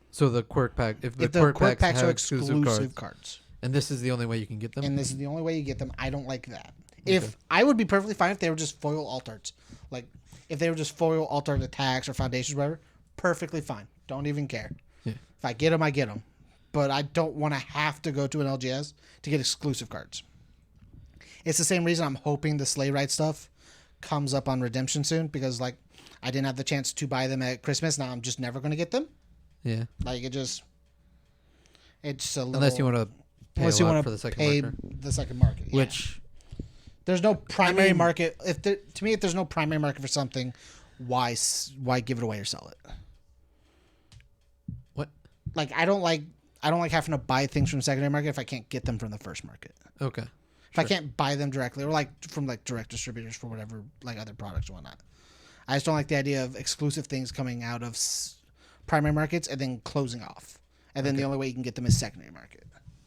So the Quirk pack, if the Quirk Quirk packs are have exclusive cards, cards. and this is the only way you can get them? And this is the only way you get them. I don't like that. If I would be perfectly fine if they were just foil alt-arts. Like if they were just foil alt-art attacks or foundations, whatever, perfectly fine. Don't even care. Yeah. If I get them, I get them. But I don't want to have to go to an LGS to get exclusive cards. It's the same reason I'm hoping the Sleigh Ride stuff comes up on redemption soon, because like I didn't have the chance to buy them at Christmas. Now I'm just never going to get them. Yeah. Like it's a little, Unless you want to pay a lot for the second pay marker. the second market, yeah. Which, There's no primary mean- market. To me, if there's no primary market for something, why give it away or sell it? what? Like I don't like having to buy things from the secondary market if I can't get them from the first market. Okay. If I can't buy them directly or like from like direct distributors for whatever, like other products and whatnot. I just don't like the idea of exclusive things coming out of primary markets and then closing off. And then the only way you can get them is secondary market.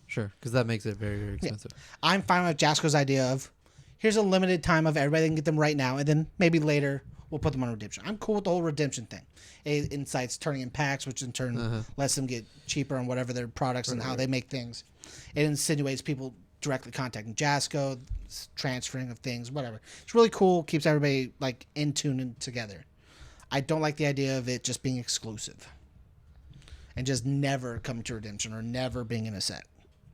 Sure, because that makes it very, very expensive. I'm fine with Jasco's idea of here's a limited time of everybody can get them right now, and then maybe later we'll put them on redemption. I'm cool with the whole redemption thing. It incites turning in packs, which in turn lets them get cheaper on whatever their products and how they make things. It insinuates people directly contacting Jasco, transferring of things, whatever. It's really cool. Keeps everybody like in tune and together. I don't like the idea of it just being exclusive and just never coming to redemption or never being in a set.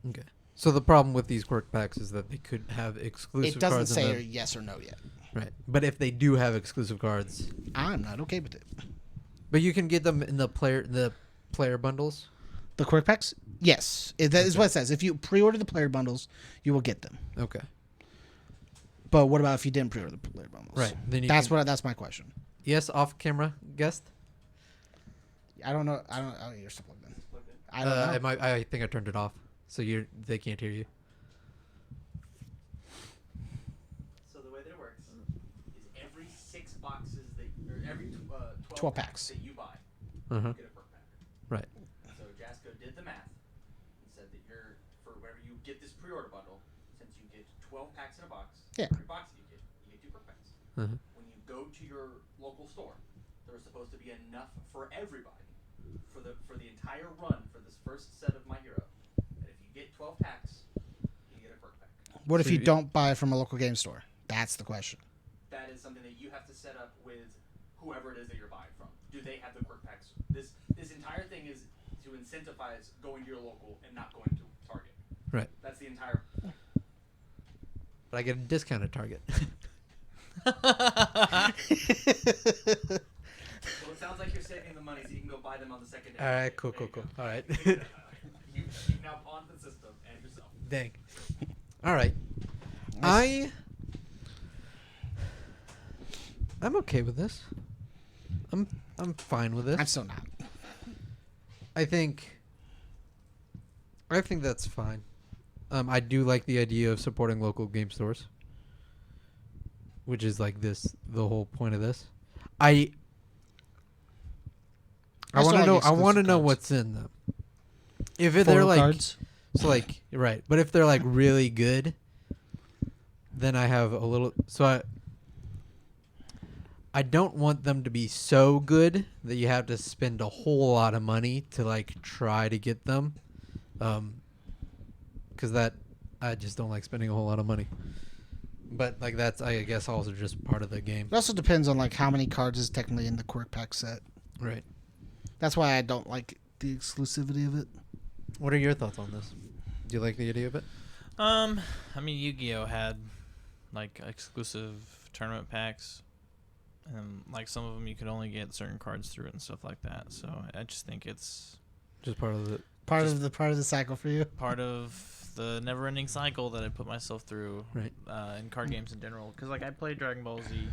Okay. So the problem with these Quirk packs is that they could have exclusive It doesn't cards. say yes or no yet. Right. But if they do have exclusive cards, I'm not okay with it. but you can get them in the player bundles. The Quirk packs? Yes. That is what it says. If you pre-order the player bundles, you will get them. Okay. But what about if you didn't pre-order the player bundles? Right. Then That's my question. Yes, off-camera guest. I don't know. Oh, you're still plugged in. I don't know. I think I turned it off, so they can't hear you. So the way that it works is every 6 boxes or every 12 packs that you buy, Uh-huh. you get a perk pack. Right. So Jasco did the math and said that for whenever you get this pre-order bundle, since you get 12 packs in a box, Yeah. every box that you get 2 perk packs. Uh-huh. When you go to your local store, there was supposed to be enough for everybody for the entire run for this first set of My Hero. And if you get 12 packs, you get a perk pack. What if So you you- don't buy from a local game store? That's the question. That is something that you have to set up with whoever it is that you're buying from. Do they have the quirk packs? This entire thing is to incentivize going to your local and not going to Target. Right. That's the entire. But I get a discount at Target. Well, it sounds like you're saving the money, so you can go buy them on the second day. All right. Cool. There Cool. you Cool. go. All right. You've now pawned the system and yourself. Dang. All right. Nice. I'm okay with this. I'm fine with this. I'm still not. I think that's fine. I do like the idea of supporting local game stores, which is like the whole point of this. I I want still to know. like I want to exclusive know cards. what's in them. If they're Photo like cards. so, like right, but if they're like really good, then I have a little. So I don't want them to be so good that you have to spend a whole lot of money to like try to get them, because that I just don't like spending a whole lot of money. But like that's I guess also just part of the game. It also depends on like how many cards is technically in the quirk pack set. Right. That's why I don't like the exclusivity of it. What are your thoughts on this? Do you like the idea of it? I mean, Yu-Gi-Oh had like exclusive tournament packs, and like some of them you could only get certain cards through it and stuff like that. So I just think it's Just part of the. Part of the cycle for you. part of the never-ending cycle that I put myself through, Right. in card games in general. Because like I played Dragon Ball Z,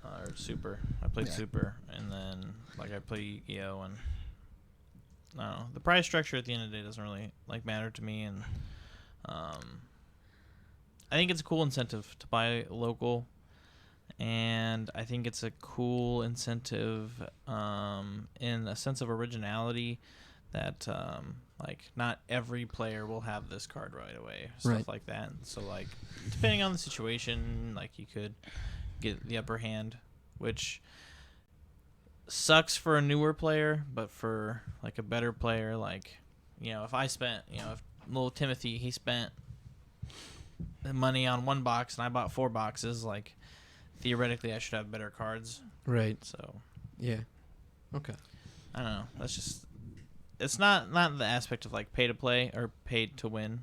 or Super. I played Yeah. Super, and then like I play Yu-Gi-Oh, and I don't know. The price structure at the end of the day doesn't really like matter to me, and I think it's a cool incentive to buy local, and I think it's a cool incentive in a sense of originality that like not every player will have this card right away, stuff Right. like that. So like depending on the situation, like you could get the upper hand, which sucks for a newer player, but for like a better player, like if I spent if little Timothy, he spent money on 1 box and I bought 4 boxes, like theoretically I should have better cards. Right. So Yeah. Okay. I don't know. That's just it's not the aspect of like pay to play or paid to win,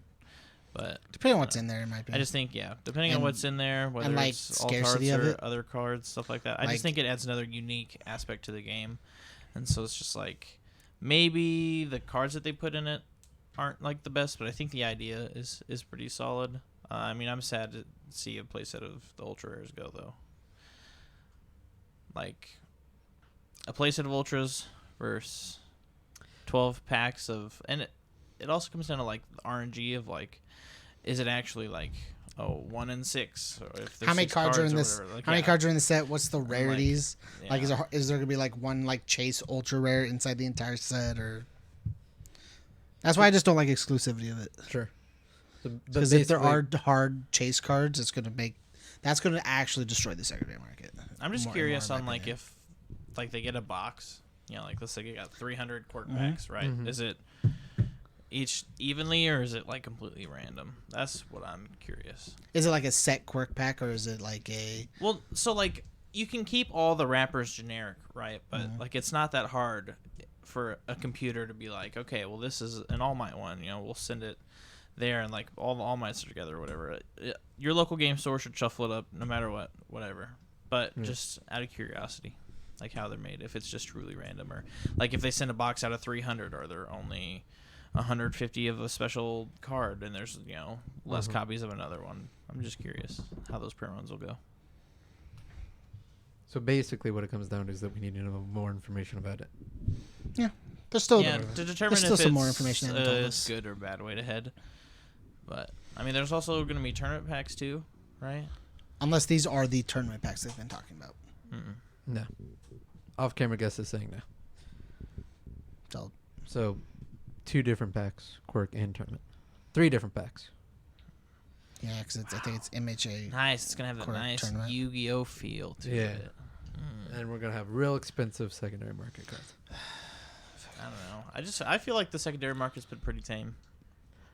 but Depending on what's in there, it might be. I just think depending on And- what's in there, whether like, it's all cards scarcity of or it. other cards, stuff like that. I Like- just think it adds another unique aspect to the game, and so it's just like maybe the cards that they put in it aren't like the best, but I think the idea is pretty solid. I mean, I'm sad to see a playset of the Ultra Rares go though. Like a playset of Ultras versus 12 packs of, and it also comes down to like the RNG of like, is it actually like 1 in 6? Or if there's how many 6 cards are in or this? whatever. Like, How many yeah. cards are in the set? What's the like, rarities? Like, Yeah. is there gonna be like one like Chase Ultra Rare inside the entire set, or? That's why I just don't like exclusivity of it. Sure. So, but Because if there basically- are hard Chase cards, that's gonna actually destroy the secondary market. I'm just More- curious more in on my like opinion. if like they get a box, like let's say you got 300 Quirk Mhm. packs, right? Mhm. Is it each evenly or is it like completely random? That's what I'm curious. Is it like a set quirk pack, or is it like a? Well, so like you can keep all the wrappers generic, right? But like it's not that hard for a computer to be like, okay, well this is an All Might one, we'll send it there, and like all the All Mights are together or whatever. Your local game store should shuffle it up no matter what, whatever. But just out of curiosity, like how they're made, if it's just truly random, or like if they send a box out of 300, are there only 150 of a special card and there's less copies of another one? I'm just curious how those print runs will go. So basically, what it comes down to is that we need to know more information about it. Yeah, there's still to determine still if some it's more information they haven't told a us. good or bad way to head. But I mean, there's also going to be tournament packs too, right? unless these are the tournament packs they've been talking about. No. Off-camera guest is saying no. So 2 different packs, Quirk and tournament. 3 different packs. Yeah, because I think it's MHA. Nice. It's gonna have a Quirk nice tournament. Yu-Gi-Oh feel to Yeah. it. And we're going to have real expensive secondary market cards. I don't know. I feel like the secondary market's been pretty tame.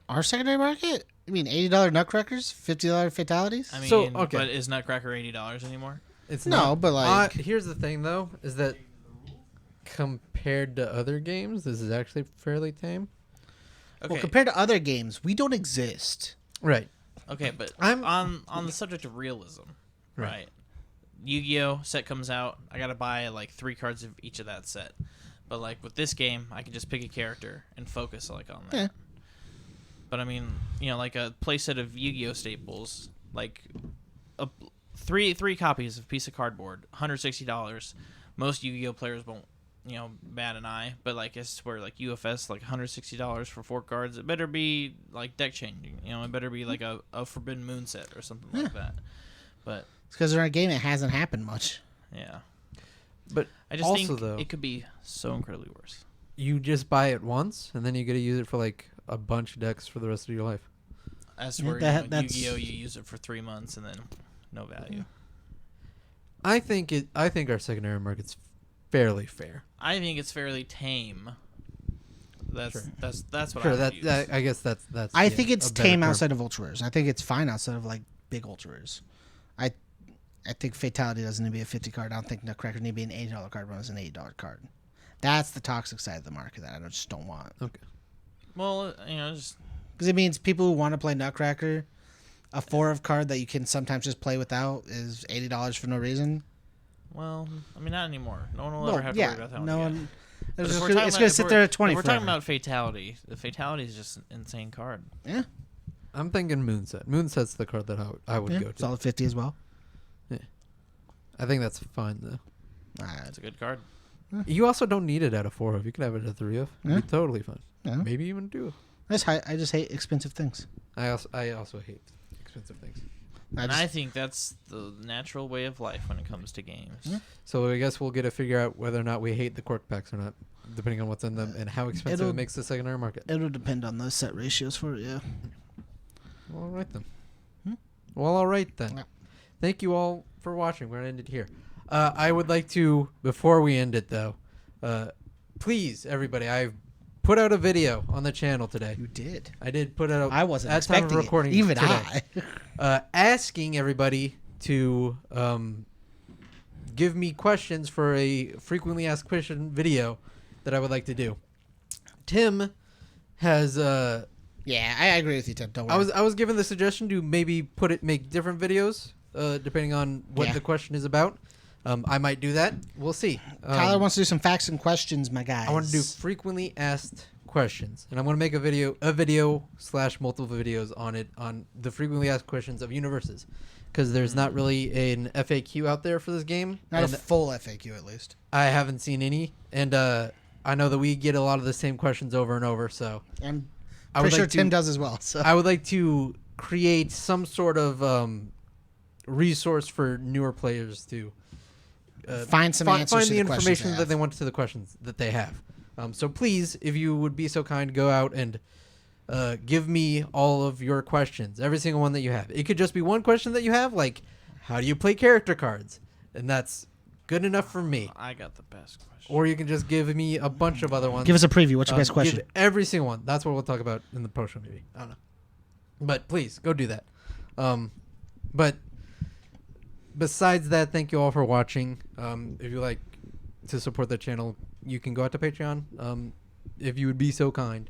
Our secondary market? You mean $80 nutcrackers, $50 fatalities? I mean, So, okay. but is Nutcracker $80 anymore? It's No, not, but, like- here's the thing though, is that compared to other games, this is actually fairly tame. Okay. Well, compared to other games, we don't exist. Right. Okay, but I'm- on the subject of realism, Right. right? Yu-Gi-Oh set comes out. I gotta buy like 3 cards of each of that set. But like with this game, I can just pick a character and focus like on that. Yeah. But I mean, like a playset of Yu-Gi-Oh staples, like three copies of a piece of cardboard, $160. Most Yu-Gi-Oh players won't, bat an eye. But like I swear, like UFS, like $160 for 4 cards. It better be like deck changing. It better be like a Forbidden Moon set or something like that. But It's because in our game it hasn't happened much. yeah, But I just also think though, it could be so incredibly worse. you just buy it once and then you get to use it for like a bunch of decks for the rest of your life. As Yeah, for that's- Yu-Gi-Oh, you use it for 3 months and then no value. I think our secondary market's fairly fair. I think it's fairly tame. That's Sure. that's what Sure, I would use. I guess that's I yeah, think it's a better tame term. outside of ultra rares. I think it's fine outside of like big ultra rares. I think Fatality doesn't need to be a 50 card. I don't think Nutcracker need to be an $80 card when it's an $80 card. That's the toxic side of the market that I just don't want. Okay. Well, just Because it means people who want to play Nutcracker, a 4 of card that you can sometimes just play without is $80 for no reason. well, I mean not anymore. No one will Well, ever have to worry about that no one again. one. But It's if we're going talking to about- sit if there we're- at 20 if We're talking forever. about Fatality. The Fatality is just an insane card. Yeah, I'm thinking Moonset. Moonset's the card that I would yeah. go to. Solid 50 as well. I think that's fine though. It's a good card. You also don't need it at a 4 of. You can have it at a 3 of. It'd Yeah. be totally fine. Yeah. Maybe even 2 of. I just hate expensive things. I also hate expensive things. And I think that's the natural way of life when it comes to games. Yeah. So I guess we'll get to figure out whether or not we hate the Quirk packs or not, depending on what's in them and how expensive It'll- it makes the secondary market. It'll depend on the set ratios for it, yeah. Well, all right then. Hmm? Well, all right then. Yeah. Thank you all for watching. We're gonna end it here. I would like to, before we end it though, please everybody, I've put out a video on the channel today. You did. I did put out. I wasn't at time of expecting recording it. Even today. I. Asking everybody to give me questions for a frequently asked question video that I would like to do. Tim has Yeah, I agree with you, Tim. Don't worry. I was given the suggestion to maybe make different videos depending on what Yeah. the question is about. I might do that. We'll see. Tyler wants to do some facts and questions, my guys. I want to do frequently asked questions, and I'm going to make a video / multiple videos on it, on the frequently asked questions of UniVersus, because there's not really an FAQ out there for this game. Not and a full FAQ, at least. I haven't seen any, and I know that we get a lot of the same questions over and over. So I'm I pretty would sure like Tim to- does as well. So I would like to create some sort of resource for newer players to find some answers find to the the questions information they that have. they want to the questions that they have. So please, if you would be so kind, go out and give me all of your questions, every single one that you have. It could just be one question that you have, like, how do you play character cards? And that's good enough for me. I got the best question. Or you can just give me a bunch of other ones. Give us a preview. What's your best Give question? every single one. That's what we'll talk about in the post show, maybe. I don't know. But please, go do that. But besides that, thank you all for watching. If you like to support the channel, you can go out to Patreon. If you would be so kind,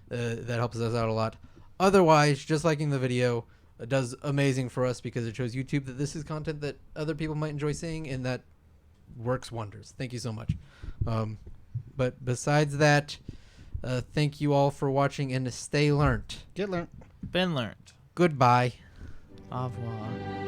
that helps us out a lot. Otherwise, just liking the video does amazing for us because it shows YouTube that this is content that other people might enjoy seeing, and that works wonders. Thank you so much. But besides that, thank you all for watching and stay learnt. Get learned. Been learned. Goodbye. Au revoir.